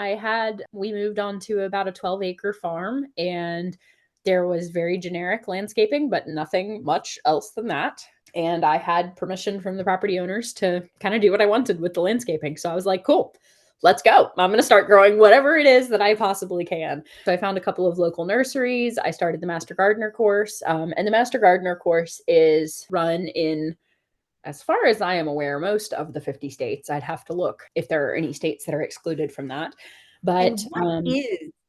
we moved on to about a 12-acre farm, and there was very generic landscaping, but nothing much else than that. And I had permission from the property owners to kind of do what I wanted with the landscaping. So I was like, cool. Let's go. I'm going to start growing whatever it is that I possibly can. So I found a couple of local nurseries. I started the Master Gardener course. And the Master Gardener course is run in, as far as I am aware, most of the 50 states. I'd have to look if there are any states that are excluded from that. But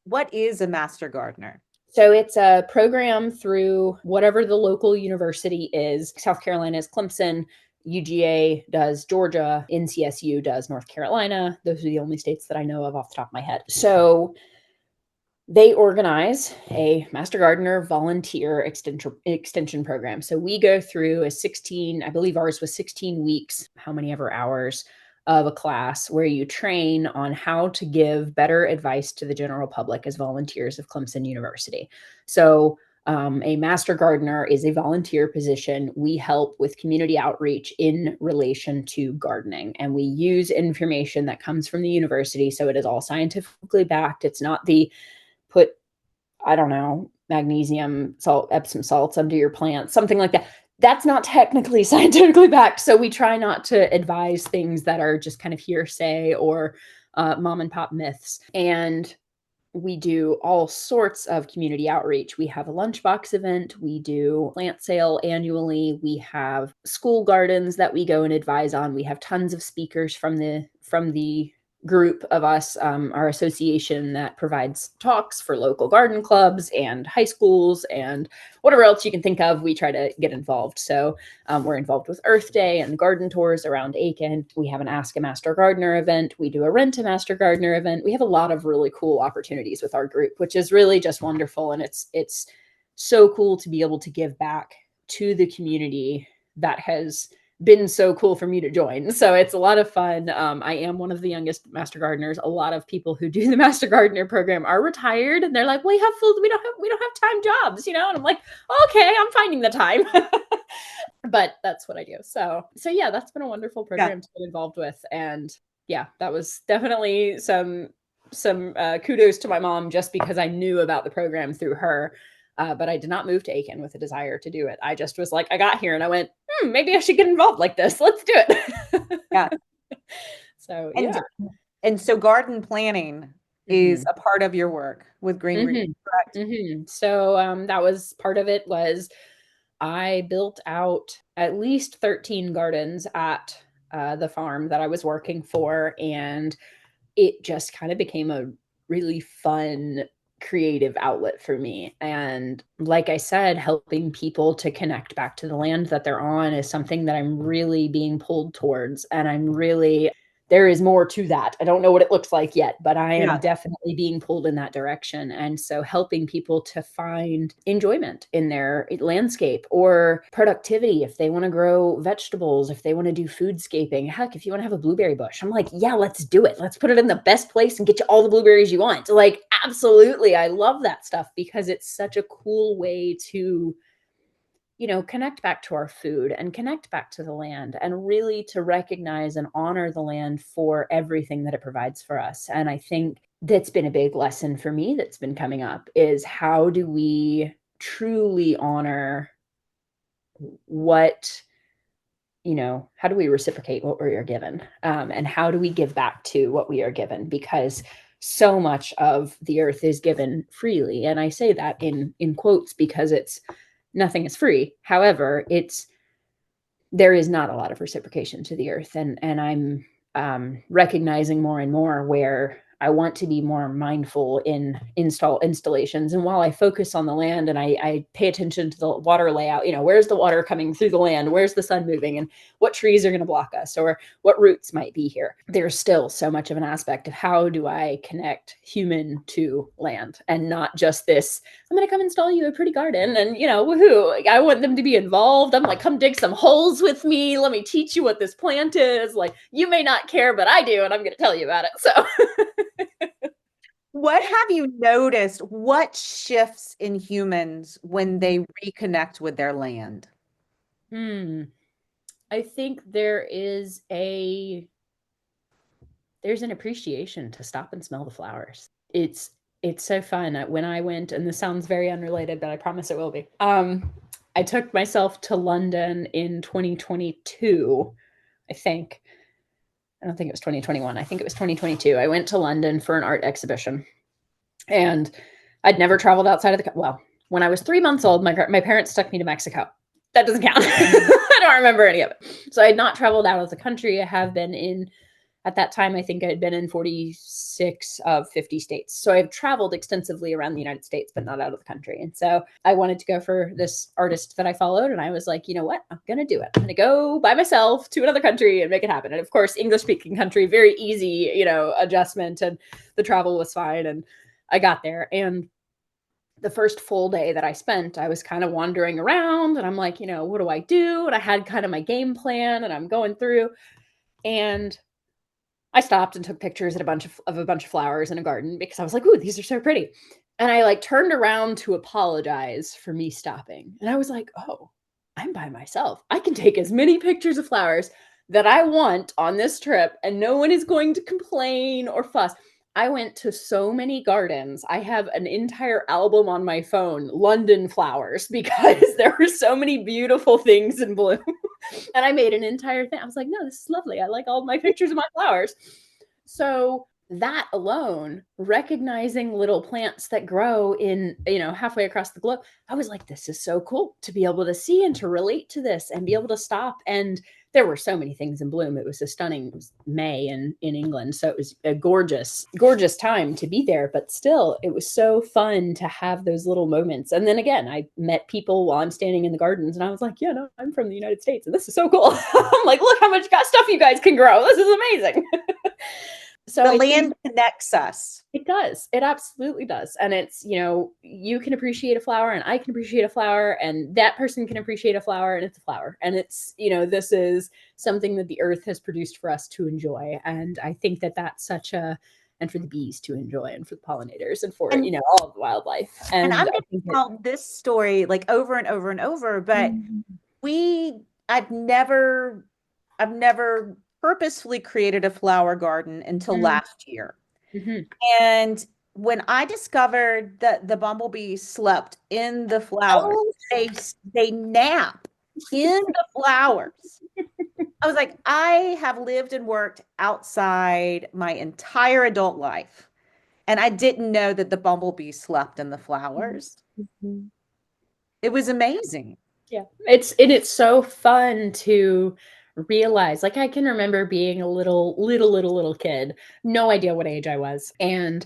what is a Master Gardener? So it's a program through whatever the local university is. South Carolina is Clemson. UGA does Georgia, NCSU does North Carolina. Those are the only states that I know of off the top of my head. So they organize a Master Gardener volunteer extension program. So we go through I believe ours was 16 weeks, how many ever hours of a class where you train on how to give better advice to the general public as volunteers of Clemson University. So a Master Gardener is a volunteer position. We help with community outreach in relation to gardening, and we use information that comes from the university. So it is all scientifically backed. It's not the put, I don't know, magnesium, salt, Epsom salts under your plants, something like that. That's not technically scientifically backed. So we try not to advise things that are just kind of hearsay or mom and pop myths. And we do all sorts of community outreach. We have a lunchbox event. We do plant sale annually. We have school gardens that we go and advise on. We have tons of speakers from the group of us, our association that provides talks for local garden clubs and high schools and whatever else you can think of. We try to get involved. So we're involved with Earth Day and garden tours around Aiken. We have an Ask a Master Gardener event. We do a Rent a Master Gardener event. We have a lot of really cool opportunities with our group, which is really just wonderful. And it's so cool to be able to give back to the community that has been so cool for me to join. So it's a lot of fun. I am one of the youngest Master Gardeners. A lot of people who do the Master Gardener program are retired, and they're like, we don't have time jobs, and I'm like, okay, I'm finding the time. But that's what I do. So yeah, that's been a wonderful program to get involved with. And yeah, that was definitely some kudos to my mom, just because I knew about the program through her. But I did not move to Aiken with a desire to do it. I just was like, I got here and I went, maybe I should get involved like this. Let's do it. Yeah. So, And so garden planning is a part of your work with Green, correct? Mm-hmm. So that was part of it. Was I built out at least 13 gardens at the farm that I was working for, and it just kind of became really fun creative outlet for me. And like I said, helping people to connect back to the land that they're on is something that I'm really being pulled towards. And there is more to that. I don't know what it looks like yet, but I am definitely being pulled in that direction. And so helping people to find enjoyment in their landscape or productivity, if they want to grow vegetables, if they want to do foodscaping, heck, if you want to have a blueberry bush, I'm like, yeah, let's do it. Let's put it in the best place and get you all the blueberries you want. Like, absolutely. I love that stuff because it's such a cool way to connect back to our food and connect back to the land and really to recognize and honor the land for everything that it provides for us. And I think that's been a big lesson for me that's been coming up is how do we truly honor how do we reciprocate what we are given? And how do we give back to what we are given? Because so much of the earth is given freely. And I say that in quotes because nothing is free. However, there is not a lot of reciprocation to the earth. And I'm recognizing more and more where I want to be more mindful in installations. And while I focus on the land and I pay attention to the water layout, where's the water coming through the land? Where's the sun moving? And what trees are going to block us? Or what roots might be here? There's still so much of an aspect of how do I connect human to land and not just this, I'm going to come install you a pretty garden and, woohoo. I want them to be involved. I'm like, come dig some holes with me. Let me teach you what this plant is. Like, you may not care, but I do. And I'm going to tell you about it. So what have you noticed? What shifts in humans when they reconnect with their land? I think there's an appreciation to stop and smell the flowers. It's so fun. When I went, and this sounds very unrelated, but I promise it will be. I took myself to London in 2022, I think. I don't think it was 2021. I think it was 2022. I went to London for an art exhibition. And I'd never traveled outside of when I was 3 months old, my parents took me to Mexico. That doesn't count. I don't remember any of it. So I had not traveled out of the country. I have been at that time, I think I had been in 46 of 50 states. So I've traveled extensively around the United States, but not out of the country. And so I wanted to go for this artist that I followed. And I was like, you know what? I'm going to do it. I'm going to go by myself to another country and make it happen. And of course, English speaking country, very easy, adjustment, and the travel was fine. And I got there, and the first full day that I spent, I was kind of wandering around and I'm like, what do I do? And I had kind of my game plan and I'm going through, and I stopped and took pictures at a bunch of flowers in a garden because I was like, ooh, these are so pretty. And I turned around to apologize for me stopping. And I was like, oh, I'm by myself. I can take as many pictures of flowers that I want on this trip and no one is going to complain or fuss. I went to so many gardens. I have an entire album on my phone, London flowers, because there were so many beautiful things in bloom. And I made an entire thing. I was like, no, this is lovely. I like all my pictures of my flowers. So that alone, recognizing little plants that grow in, halfway across the globe, I was like, this is so cool to be able to see and to relate to this and be able to stop. And there were so many things in bloom. It was it was May in England. So it was a gorgeous, gorgeous time to be there. But still, it was so fun to have those little moments. And then again, I met people while I'm standing in the gardens and I was like, yeah, no, I'm from the United States and this is so cool. I'm like, look how much stuff you guys can grow. This is amazing. So the land connects us. It does. It absolutely does. And it's, you can appreciate a flower and I can appreciate a flower and that person can appreciate a flower and it's a flower. And it's, this is something that the earth has produced for us to enjoy. And I think that that's and for the bees to enjoy and for the pollinators and for, all of the wildlife. And I'm going to tell this story over and over and over, but I've never purposefully created a flower garden until last year. And when I discovered that the bumblebees slept in the flowers, they nap in the flowers. I was like, I have lived and worked outside my entire adult life, and I didn't know that the bumblebees slept in the flowers. It was amazing. Yeah, it's so fun to realize. I can remember being a little kid, no idea what age I was, and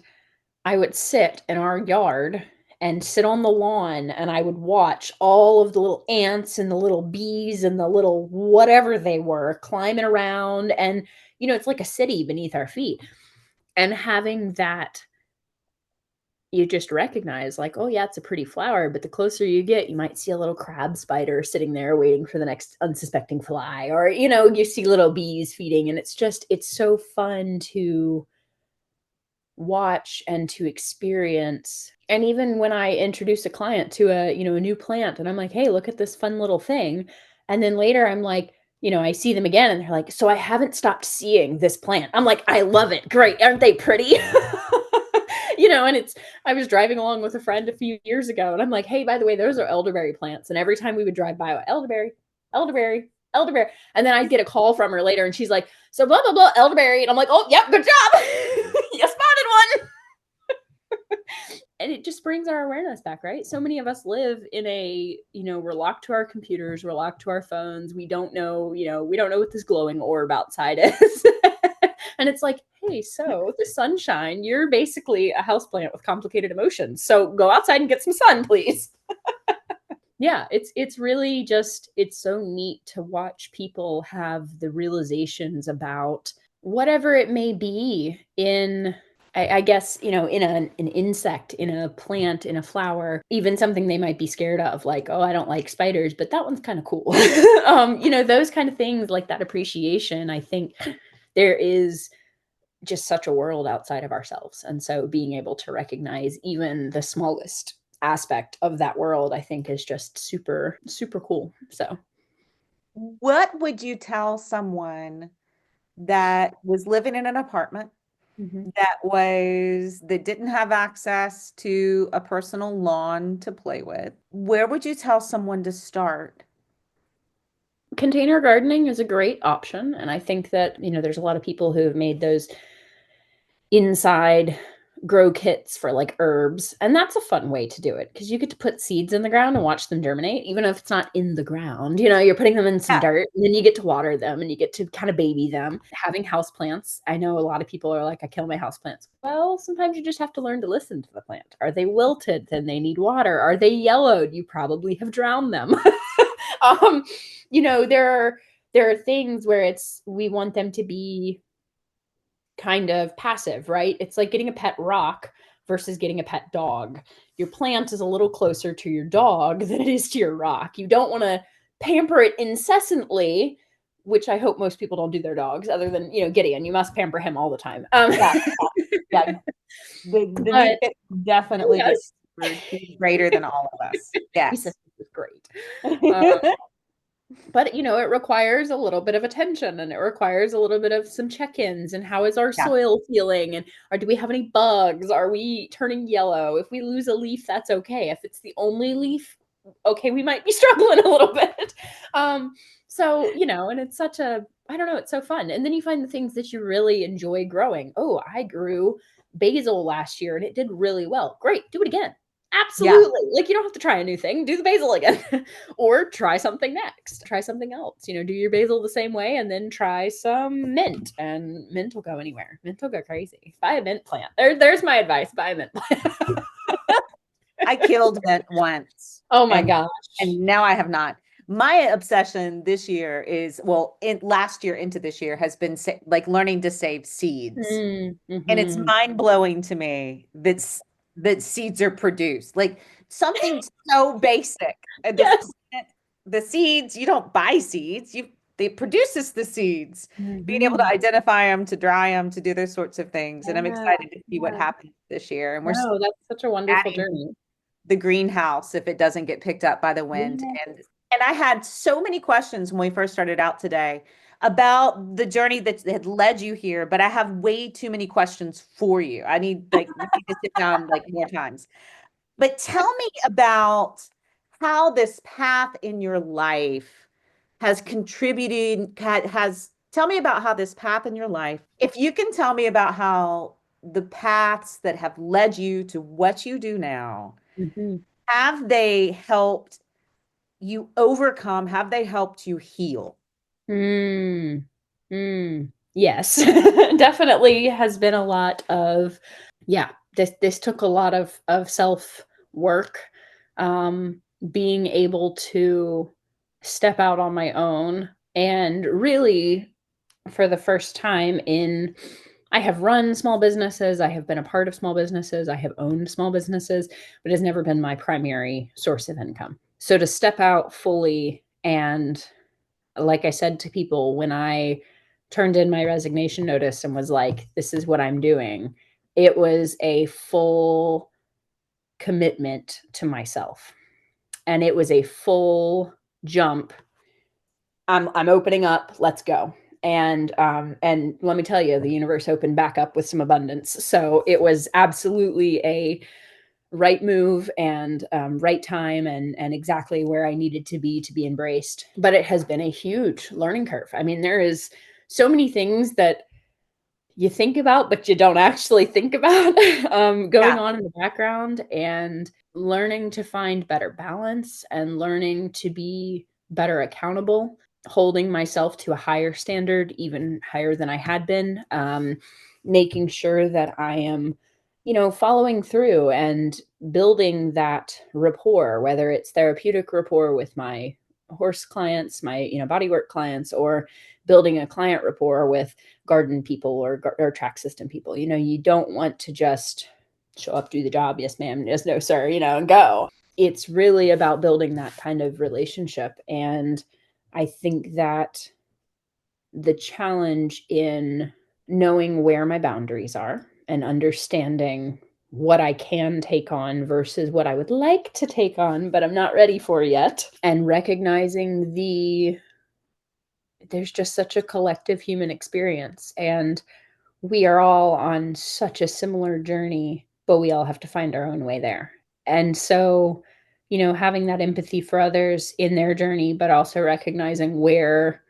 I would sit in our yard and sit on the lawn, and I would watch all of the little ants and the little bees and the little whatever they were climbing around, and, it's like a city beneath our feet, and having that, you just recognize like, "Oh, yeah, it's a pretty flower," but the closer you get, you might see a little crab spider sitting there waiting for the next unsuspecting fly, or, you see little bees feeding, and it's so fun to watch and to experience. And even when I introduce a client to a new plant, and I'm like, "Hey, look at this fun little thing." And then later I'm like, I see them again and they're like, "So I haven't stopped seeing this plant." I'm like, "I love it. Great. Aren't they pretty?" And I was driving along with a friend a few years ago and I'm like, "Hey, by the way, those are elderberry plants." And every time we would drive by, elderberry, elderberry, elderberry. And then I'd get a call from her later and she's like, "So blah, blah, blah, elderberry." And I'm like, "Oh, yep, good job." You spotted one. And it just brings our awareness back, right? So many of us live in we're locked to our computers, we're locked to our phones. We don't know, we don't know what this glowing orb outside is. And it's like, hey, so the sunshine, you're basically a houseplant with complicated emotions. So go outside and get some sun, please. Yeah, it's really it's so neat to watch people have the realizations about whatever it may be in, I guess, in an insect, in a plant, in a flower, even something they might be scared of, like, "Oh, I don't like spiders, but that one's kind of cool." Those kind of things, like that appreciation. I think there is just such a world outside of ourselves. And so being able to recognize even the smallest aspect of that world, I think is just super, super cool. So, What would you tell someone that was living in an apartment mhm. that didn't have access to a personal lawn to play with? Where would you tell someone to start? Container gardening is a great option. And I think that, there's a lot of people who have made those inside grow kits for like herbs. And that's a fun way to do it because you get to put seeds in the ground and watch them germinate, even if it's not in the ground. You're putting them in some Yeah. dirt and then you get to water them and you get to kind of baby them. Having houseplants, I know a lot of people are like, "I kill my houseplants." Well, sometimes you just have to learn to listen to the plant. Are they wilted? Then they need water. Are they yellowed? You probably have drowned them. um, there are things where we want them to be kind of passive, right? It's like getting a pet rock versus getting a pet dog. Your plant is a little closer to your dog than it is to your rock. You don't want to pamper it incessantly, which I hope most people don't do their dogs, other than, Gideon. You must pamper him all the time. Yeah. Yeah. The new But kit definitely yes, gets greater than all of us. Lisa Yes. is great. But it requires a little bit of attention and it requires a little bit of some check-ins and how is our Yeah. soil feeling and or do we have any bugs? Are we turning yellow? If we lose a leaf, that's okay. If it's the only leaf, okay, we might be struggling a little bit. So, and it's I don't know, it's so fun. And then you find the things that you really enjoy growing. Oh, I grew basil last year and it did really well. Great, do it again. Yeah. Absolutely. Like you don't have to try a new thing. Do the basil again. Or try something next. Try something else. Do your basil the same way and then try some mint. And mint will go anywhere. Mint will go crazy. Buy a mint plant. There's my advice. Buy a mint plant. I killed mint once. Oh my and gosh. and now I have not. My obsession this year is, well, in last year into this year has been like learning to save seeds. And it's Mm-hmm. mind blowing to me that seeds are produced. Like something so basic. Yes. The seeds, you don't buy seeds. They produces the seeds. Being able to Mm-hmm. identify them, to dry them, to do those sorts of things. And I'm Yeah, excited to see what yeah. happens this year. And we're No, that's such a wonderful adding journey. the greenhouse if it doesn't get picked up by the wind. Yeah. And I had so many questions when we first started out today about the journey that had led you here, but I have way too many questions for you. We need to sit down like more times. But tell me about how this path in your life has contributed, has tell me about how this path in your life, if you can tell me about how the paths that have led you to what you do now, Mm-hmm. have they helped you overcome? Have they helped you heal? Mm. Mm. Yes. Definitely has been a lot of, yeah, this took a lot of self work, being able to step out on my own and really for the first time in I have run small businesses, I have been a part of small businesses, I have owned small businesses, but it has never been my primary source of income. So to step out fully and like I said to people when I turned in my resignation notice and was like, this is what I'm doing, it was a full commitment to myself. And it was a full jump. I'm opening up, let's go. And let me tell you, the universe opened back up with some abundance. So it was absolutely a right move and right time and exactly where I needed to be embraced. But it has been a huge learning curve. I mean, there is so many things that you think about, but you don't actually think about going on in the background and learning to find better balance and learning to be better accountable, holding myself to a higher standard, even higher than I had been, making sure that I am, following through and building that rapport, whether it's therapeutic rapport with my horse clients, my, bodywork clients, or building a client rapport with garden people or track system people. You don't want to just show up, do the job, yes ma'am, yes no sir, and go. It's really about building that kind of relationship. And I think that the challenge in knowing where my boundaries are and understanding what I can take on versus what I would like to take on, but I'm not ready for yet, and recognizing there's just such a collective human experience and we are all on such a similar journey, but we all have to find our own way there. And so, having that empathy for others in their journey, but also recognizing where,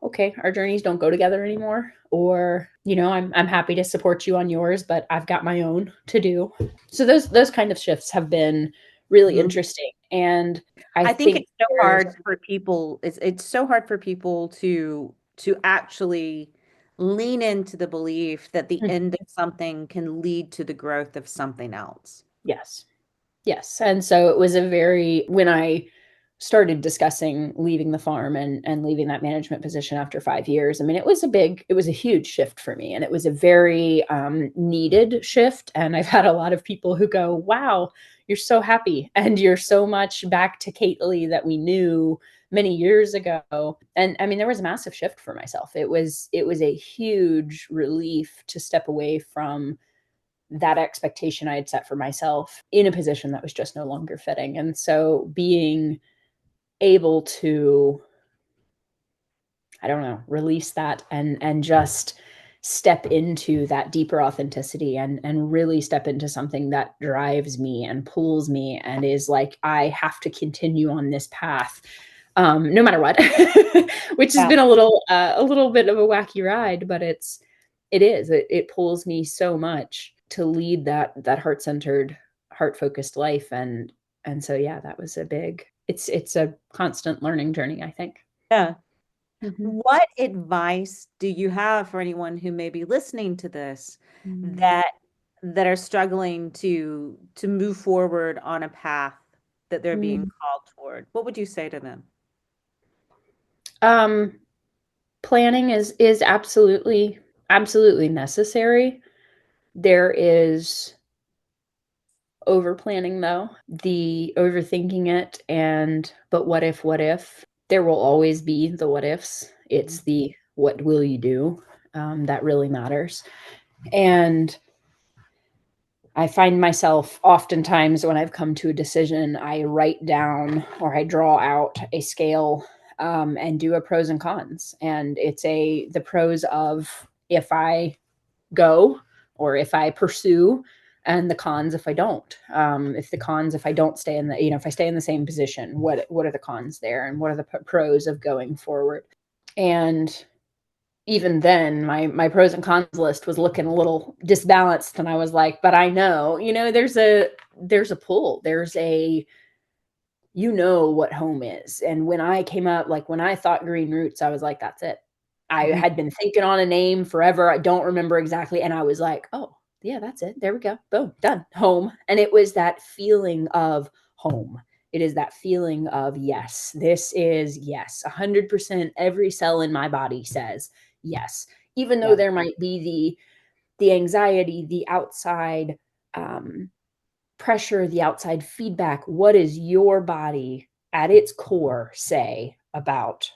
okay, our journeys don't go together anymore. Or, I'm happy to support you on yours, but I've got my own to do. So those kind of shifts have been really interesting. And I think think it's so hard for people. It's so hard for people to actually lean into the belief that the end of something can lead to the growth of something else. Yes. Yes. And so it was when I started discussing leaving the farm and leaving that management position after 5 years, I mean, it was a huge shift for me. And it was a very needed shift. And I've had a lot of people who go, wow, you're so happy. And you're so much back to Caitlee that we knew many years ago. And I mean, there was a massive shift for myself. It was a huge relief to step away from that expectation I had set for myself in a position that was just no longer fitting. And so being able to, I don't know, release that and just step into that deeper authenticity and really step into something that drives me and pulls me and is like, I have to continue on this path. No matter what, which has been a little bit of a wacky ride, but it pulls me so much to lead that heart-centered, heart-focused life. And so, yeah, that was it's a constant learning journey, I think. Yeah. Mm-hmm. What advice do you have for anyone who may be listening to this that are struggling to move forward on a path that they're being called toward? What would you say to them? Planning is absolutely necessary. There is over planning though, the overthinking it but what if there will always be the what ifs. It's the what will you do that really matters. And I find myself oftentimes when I've come to a decision, I write down or I draw out a scale and do a pros and cons. And it's the pros of if I go or if I pursue, and the cons if I don't. If I don't stay in if I stay in the same position, what are the cons there, and what are the pros of going forward? And even then, my pros and cons list was looking a little disbalanced, and I was like, but I know, there's a pull, what home is. And when I came up, like when I thought Green Roots, I was like, that's it. I had been thinking on a name forever. I don't remember exactly. And I was like, oh, yeah, that's it. There we go. Boom, done. Home. And it was that feeling of home. It is that feeling of, yes, this is yes. 100% every cell in my body says yes. Even though Yeah. there might be the anxiety, the outside pressure, the outside feedback, what does your body at its core say about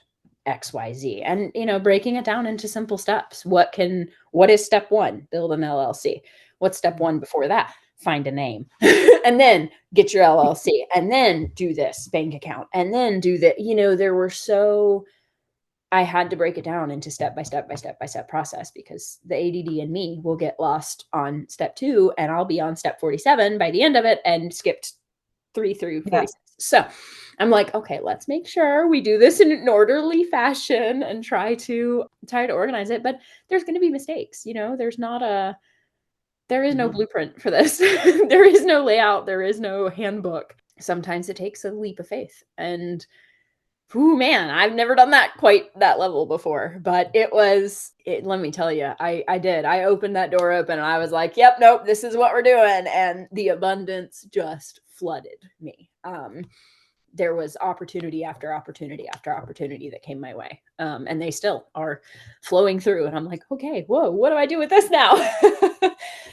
XYZ? And, breaking it down into simple steps. What is step one? Build an LLC. What's step one before that? Find a name. And then get your LLC. And then do this bank account. And then do that. I had to break it down into step by step by step by step process, because the ADD in me will get lost on step 2 and I'll be on step 47 by the end of it and skipped 3 through 46. Yeah. So I'm like, okay, let's make sure we do this in an orderly fashion and try to organize it. But there's going to be mistakes. There is no blueprint for this. There is no layout. There is no handbook. Sometimes it takes a leap of faith. And man, I've never done that quite that level before, but let me tell you, I did. I opened that door open and I was like, yep, nope, this is what we're doing. And the abundance just flooded me. There was opportunity after opportunity after opportunity that came my way. And they still are flowing through. And I'm like, okay, whoa, what do I do with this now?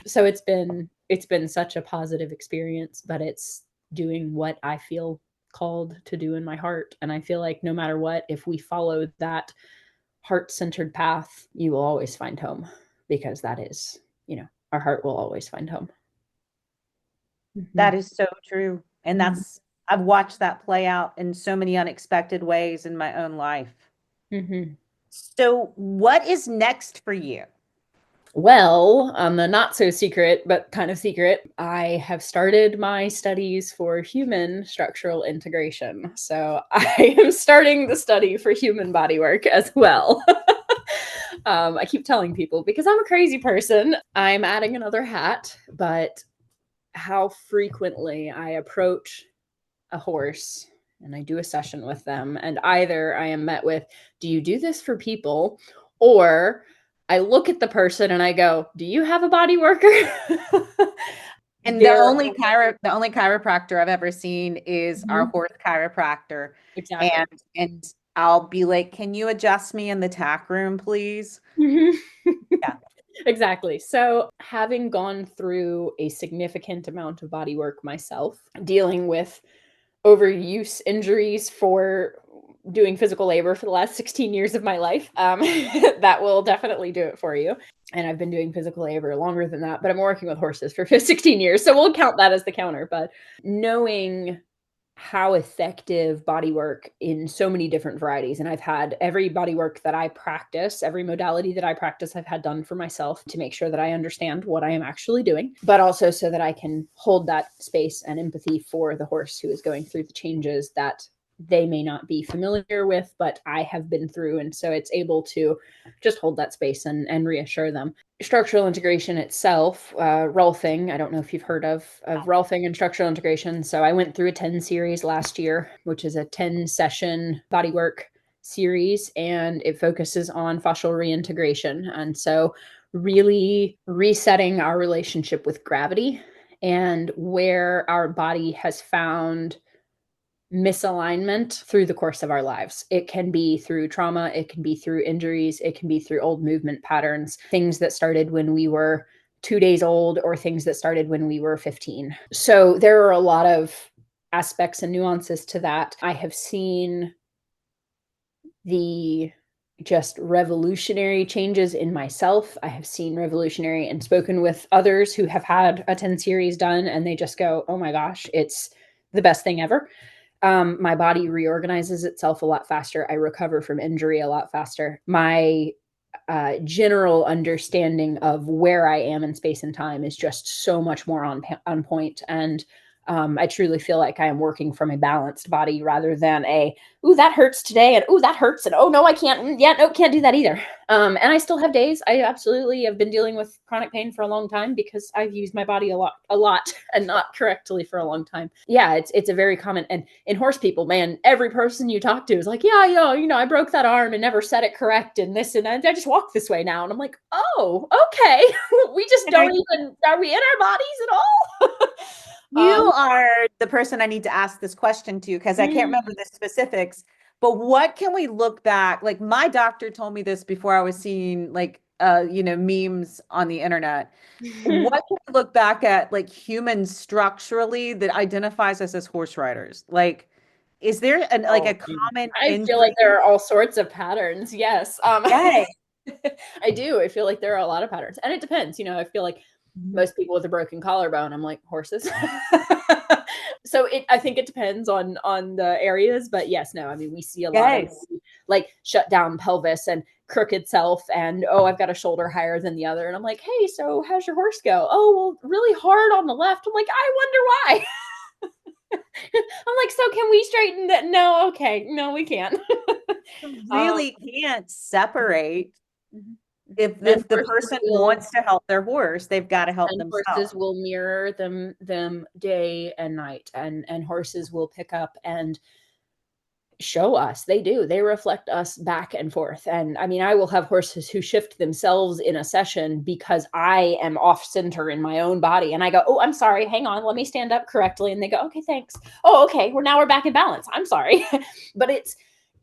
So it's been such a positive experience, but it's doing what I feel called to do in my heart. And I feel like no matter what, if we follow that heart-centered path, you will always find home, because that is, our heart will always find home. That is so true. And I've watched that play out in so many unexpected ways in my own life. So what is next for you? Well, on the not so secret, but kind of secret, I have started my studies for human structural integration. So I am starting the study for human bodywork as well. I keep telling people, because I'm a crazy person, I'm adding another hat, but how frequently I approach a horse and I do a session with them, and either I am met with, do you do this for people? Or I look at the person and I go, do you have a body worker? And the only chiropractor I've ever seen is our horse chiropractor. Exactly. And I'll be like, can you adjust me in the tack room, please? Yeah. Exactly. So having gone through a significant amount of body work myself, dealing with overuse injuries for doing physical labor for the last 16 years of my life, that will definitely do it for you. And I've been doing physical labor longer than that, but I'm working with horses for 16 years. So we'll count that as the counter. But knowing how effective body work in so many different varieties. And I've had every body work that I practice, every modality that I practice, I've had done for myself to make sure that I understand what I am actually doing, but also so that I can hold that space and empathy for the horse who is going through the changes that they may not be familiar with, but I have been through. And so it's able to just hold that space and reassure them. Structural integration itself, Rolfing, I don't know if you've heard of Rolfing and structural integration. So I went through a 10 series last year, which is a 10 session bodywork series, and it focuses on fascial reintegration. And so really resetting our relationship with gravity and where our body has found misalignment through the course of our lives. It can be through trauma, it can be through injuries, it can be through old movement patterns, things that started when we were 2 days old or things that started when we were 15. So there are a lot of aspects and nuances to that. I have seen the just revolutionary changes in myself. I have seen revolutionary and spoken with others who have had a 10 series done, and they just go, oh my gosh, it's the best thing ever. My body reorganizes itself a lot faster. I recover from injury a lot faster. My general understanding of where I am in space and time is just so much more on point. And I truly feel like I am working from a balanced body rather than ooh, that hurts today, and ooh, that hurts, and oh no, I can't, yeah, no, can't do that either. And I still have days. I absolutely have been dealing with chronic pain for a long time because I've used my body a lot and not correctly for a long time. Yeah, it's a very common, and in horse people, man, every person you talk to is like, yeah, I broke that arm and never set it correct, and this, and I just walk this way now. And I'm like, oh, okay. We just don't even, are we in our bodies at all? You are the person I need to ask this question to, because I can't remember the specifics, but what can we look back? Like, my doctor told me this before I was seeing memes on the internet. What can we look back at, like, humans structurally that identifies us as horse riders? Like, is there a common I feel like there are all sorts of patterns. Yes. Yay. I do. I feel like there are a lot of patterns, and it depends. I feel like most people with a broken collarbone, I'm like, horses. So I think it depends on the areas, but yes, no, I mean, we see a lot of like shut down pelvis and crooked self, and oh, I've got a shoulder higher than the other, and I'm like, hey, so how's your horse go? Oh, well, really hard on the left. I'm like, I wonder why. I'm like, so can we straighten that? No, okay, no, we can't. Really can't separate. If the person wants to help their horse, they've got to help themselves. Horses will mirror them day and night, and horses will pick up and show us. They do. They reflect us back and forth. And I mean, I will have horses who shift themselves in a session because I am off center in my own body. And I go, oh, I'm sorry. Hang on. Let me stand up correctly. And they go, okay, thanks. Oh, okay. Now we're back in balance. I'm sorry. But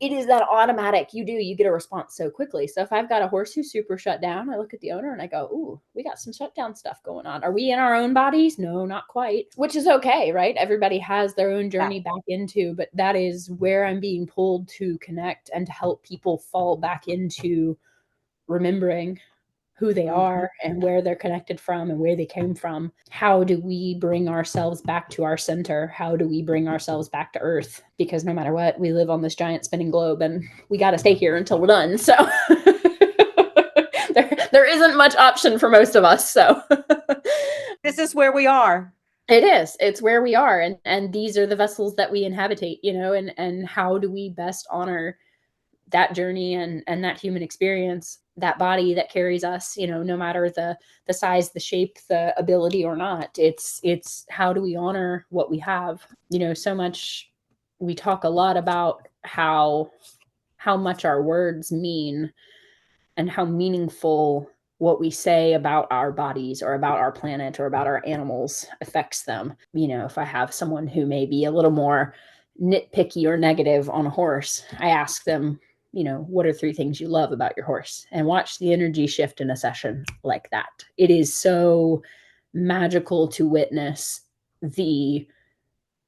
it is that automatic. You get a response so quickly. So if I've got a horse who's super shut down, I look at the owner and I go, ooh, we got some shutdown stuff going on. Are we in our own bodies? No, not quite, which is okay, right? Everybody has their own journey back into, but that is where I'm being pulled to connect and to help people fall back into remembering who they are and where they're connected from and where they came from. How do we bring ourselves back to our center? How do we bring ourselves back to earth? Because no matter what, we live on this giant spinning globe and we got to stay here until we're done. So there isn't much option for most of us. So this is where we are. It is. It's where we are. And these are the vessels that we inhabitate, and how do we best honor that journey and that human experience, that body that carries us, no matter the size, the shape, the ability or not. It's how do we honor what we have? So much, we talk a lot about how much our words mean and how meaningful what we say about our bodies or about our planet or about our animals affects them. If I have someone who may be a little more nitpicky or negative on a horse, I ask them, what are 3 things you love about your horse? And watch the energy shift in a session like that. It is so magical to witness the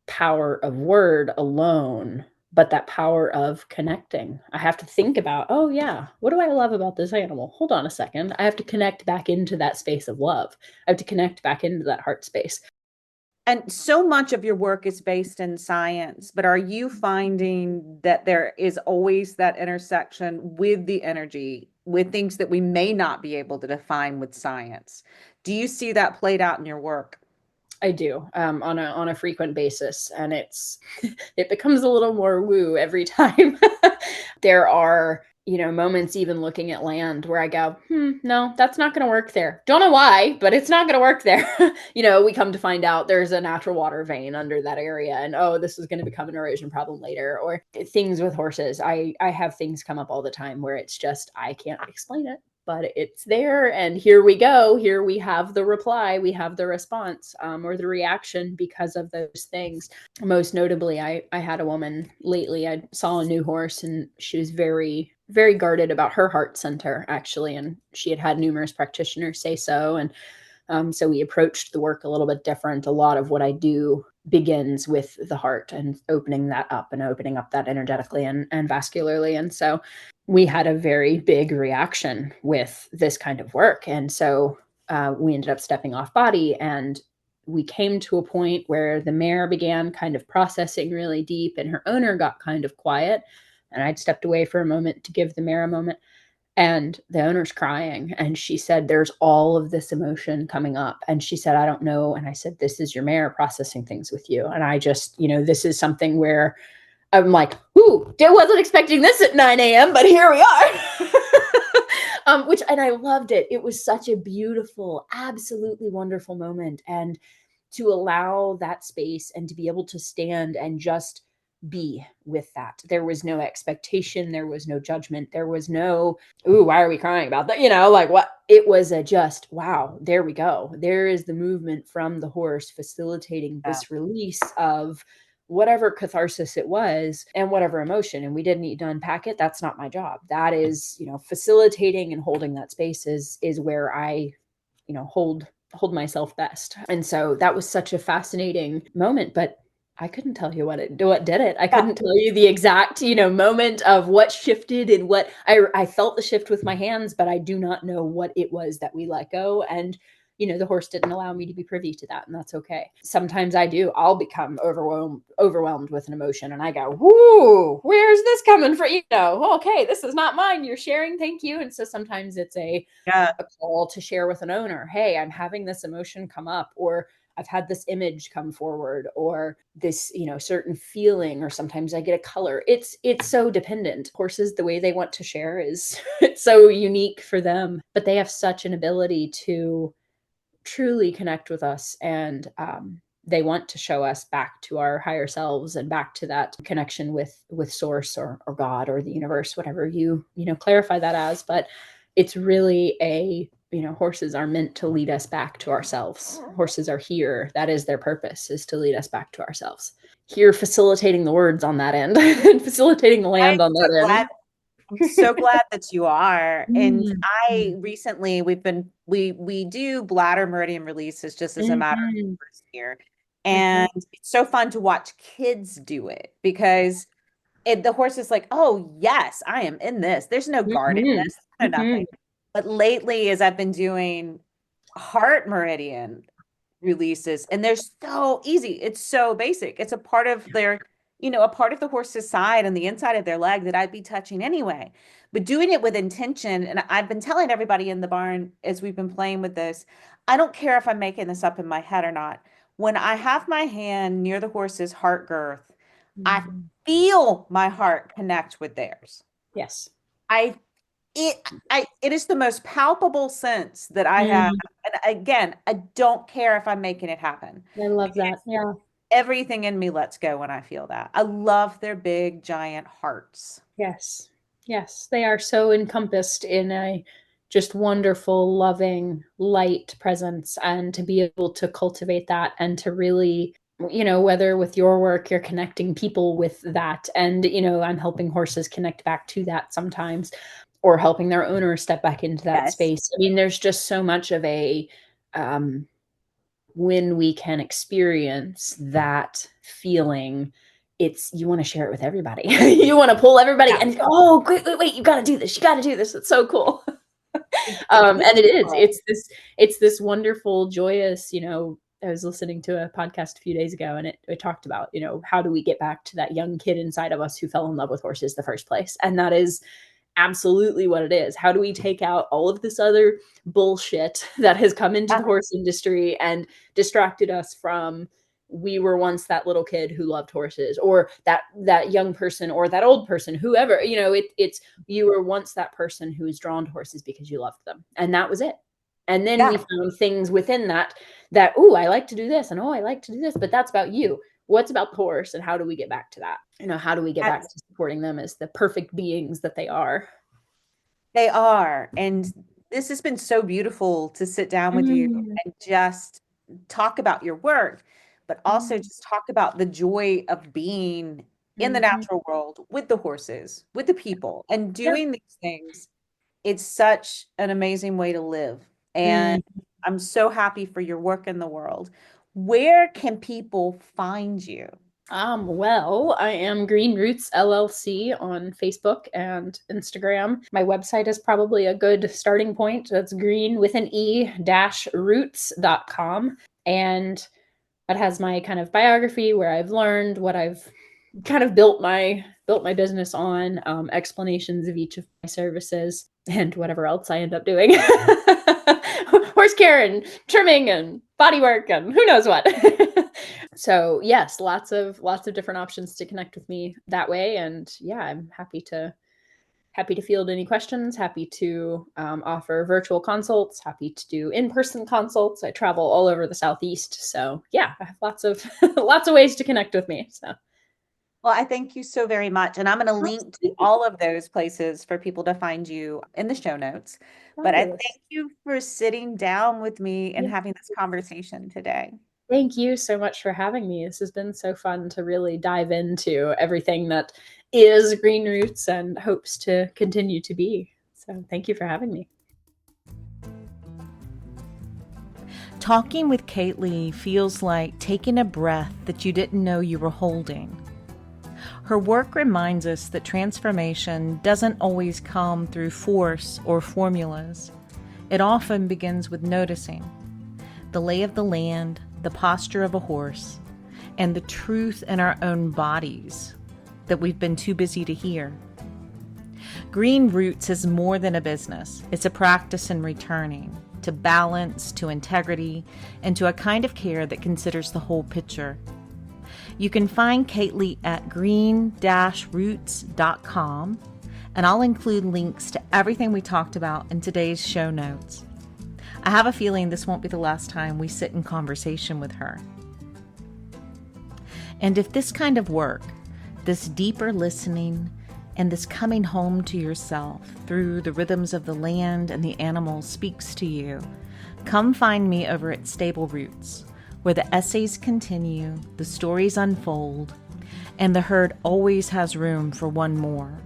power of word alone, but that power of connecting. I have to think about, oh yeah, what do I love about this animal? Hold on a second. I have to connect back into that space of love. I have to connect back into that heart space. And so much of your work is based in science, but are you finding that there is always that intersection with the energy, with things that we may not be able to define with science? Do you see that played out in your work? I do, on a frequent basis, and it becomes a little more woo every time. There are moments even looking at land where I go, no, that's not going to work there. Don't know why, but it's not going to work there. We come to find out there's a natural water vein under that area, and oh, this is going to become an erosion problem later. Or things with horses. I have things come up all the time where it's just, I can't explain it, but it's there, and here we go. Here we have the reply, we have the response, or the reaction because of those things. Most notably, I had a woman lately, I saw a new horse, and she was very, very guarded about her heart center, actually, and she had numerous practitioners say so, and so we approached the work a little bit different. A lot of what I do begins with the heart and opening that up and opening up that energetically and vascularly. And so we had a very big reaction with this kind of work. And so we ended up stepping off body, and we came to a point where the mare began kind of processing really deep and her owner got kind of quiet. And I'd stepped away for a moment to give the mare a moment. And the owner's crying. And she said, there's all of this emotion coming up. And she said, I don't know. And I said, this is your mare processing things with you. And I just, this is something where I'm like, ooh, I wasn't expecting this at 9 a.m., but here we are. And I loved it. It was such a beautiful, absolutely wonderful moment. And to allow that space and to be able to stand and just be with that. There was no expectation. There was no judgment. There was no, ooh, why are we crying about that? Like what? It was a just, wow, there we go. There is the movement from the horse facilitating this release of whatever catharsis it was and whatever emotion. And we didn't need to unpack it. That's not my job. That is, facilitating and holding that space is where I, hold myself best. And so that was such a fascinating moment, but I couldn't tell you what did it. I couldn't tell you the exact, moment of what shifted and what I felt the shift with my hands, but I do not know what it was that we let go. And the horse didn't allow me to be privy to that, and that's okay. Sometimes I'll become overwhelmed with an emotion, and I go, whoo, where's this coming from? Okay, this is not mine. You're sharing. Thank you. And so sometimes it's a call to share with an owner. Hey, I'm having this emotion come up, or I've had this image come forward, or this, certain feeling, or sometimes I get a color. It's so dependent. Horses, the way they want to share is it's so unique for them, but they have such an ability to truly connect with us, and they want to show us back to our higher selves and back to that connection with source or God or the universe, whatever you clarify that as. But it's really horses are meant to lead us back to ourselves. Horses are here. That is their purpose, is to lead us back to ourselves. Here, facilitating the words on that end and facilitating the land on that end. I'm so glad that you are. And I recently, we do bladder meridian releases just as a matter of the first year. And it's so fun to watch kids do it, because the horse is like, oh yes, I am in this. There's no guard in this, nothing. But lately, as I've been doing heart meridian releases, and they're so easy. It's so basic. It's a part of their, a part of the horse's side and the inside of their leg that I'd be touching anyway. But doing it with intention, and I've been telling everybody in the barn as we've been playing with this, I don't care if I'm making this up in my head or not. When I have my hand near the horse's heart girth, I feel my heart connect with theirs. Yes. It is the most palpable sense that I have. And again, I don't care if I'm making it happen. I love that. Yeah. Everything in me lets go when I feel that. I love their big, giant hearts. Yes. Yes. They are so encompassed in a just wonderful, loving, light presence. And to be able to cultivate that and to really, whether with your work, you're connecting people with that. And, I'm helping horses connect back to that sometimes, or helping their owner step back into that space. I mean, there's just so much of a, when we can experience that feeling, you want to share it with everybody. You want to pull everybody and oh, wait, you got to do this. You got to do this. It's so cool. And it's this wonderful, joyous, I was listening to a podcast a few days ago, and it talked about, how do we get back to that young kid inside of us who fell in love with horses the first place? And that is absolutely what it is. How do we take out all of this other bullshit that has come into the horse industry and distracted us from, we were once that little kid who loved horses, or that young person, or that old person, whoever, it's you were once that person who was drawn to horses because you loved them, and that was it. And then we found things within that, oh, I like to do this, and oh, I like to do this, but that's about you. What's about the horse, and how do we get back to that? How do we get back to supporting them as the perfect beings that they are? They are. And this has been so beautiful to sit down with you and just talk about your work, but also just talk about the joy of being in the natural world with the horses, with the people, and doing these things. It's such an amazing way to live. And I'm so happy for your work in the world. Where can people find you? Well, I am Green Roots LLC on Facebook and Instagram. My website is probably a good starting point. That's green with an e-roots.com. And that has my kind of biography, where I've learned, what I've kind of built my business on explanations of each of my services and whatever else I end up doing. Horse care and trimming and bodywork and who knows what. So yes, lots of different options to connect with me that way. And yeah, I'm happy to field any questions, happy to offer virtual consults, happy to do in-person consults. I travel all over the Southeast. So yeah, I have lots of ways to connect with me. So. Well, I thank you so very much. And I'm going to link to all of those places for people to find you in the show notes. But I thank you for sitting down with me and having this conversation today. Thank you so much for having me. This has been so fun to really dive into everything that is Green Roots and hopes to continue to be. So thank you for having me. Talking with Caitlee feels like taking a breath that you didn't know you were holding. Her work reminds us that transformation doesn't always come through force or formulas. It often begins with noticing the lay of the land, the posture of a horse, and the truth in our own bodies that we've been too busy to hear. Green Roots is more than a business. It's a practice in returning to balance, to integrity, and to a kind of care that considers the whole picture. You can find Caitlee at green-roots.com, and I'll include links to everything we talked about in today's show notes. I have a feeling this won't be the last time we sit in conversation with her. And if this kind of work, this deeper listening, and this coming home to yourself through the rhythms of the land and the animals speaks to you, come find me over at Stable Roots, where the essays continue, the stories unfold, and the herd always has room for one more.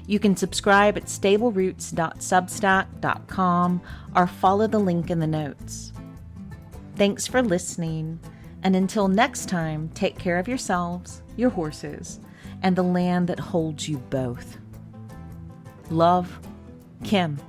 You can subscribe at stableroots.substack.com or follow the link in the notes. Thanks for listening, and until next time, take care of yourselves, your horses, and the land that holds you both. Love, Kim.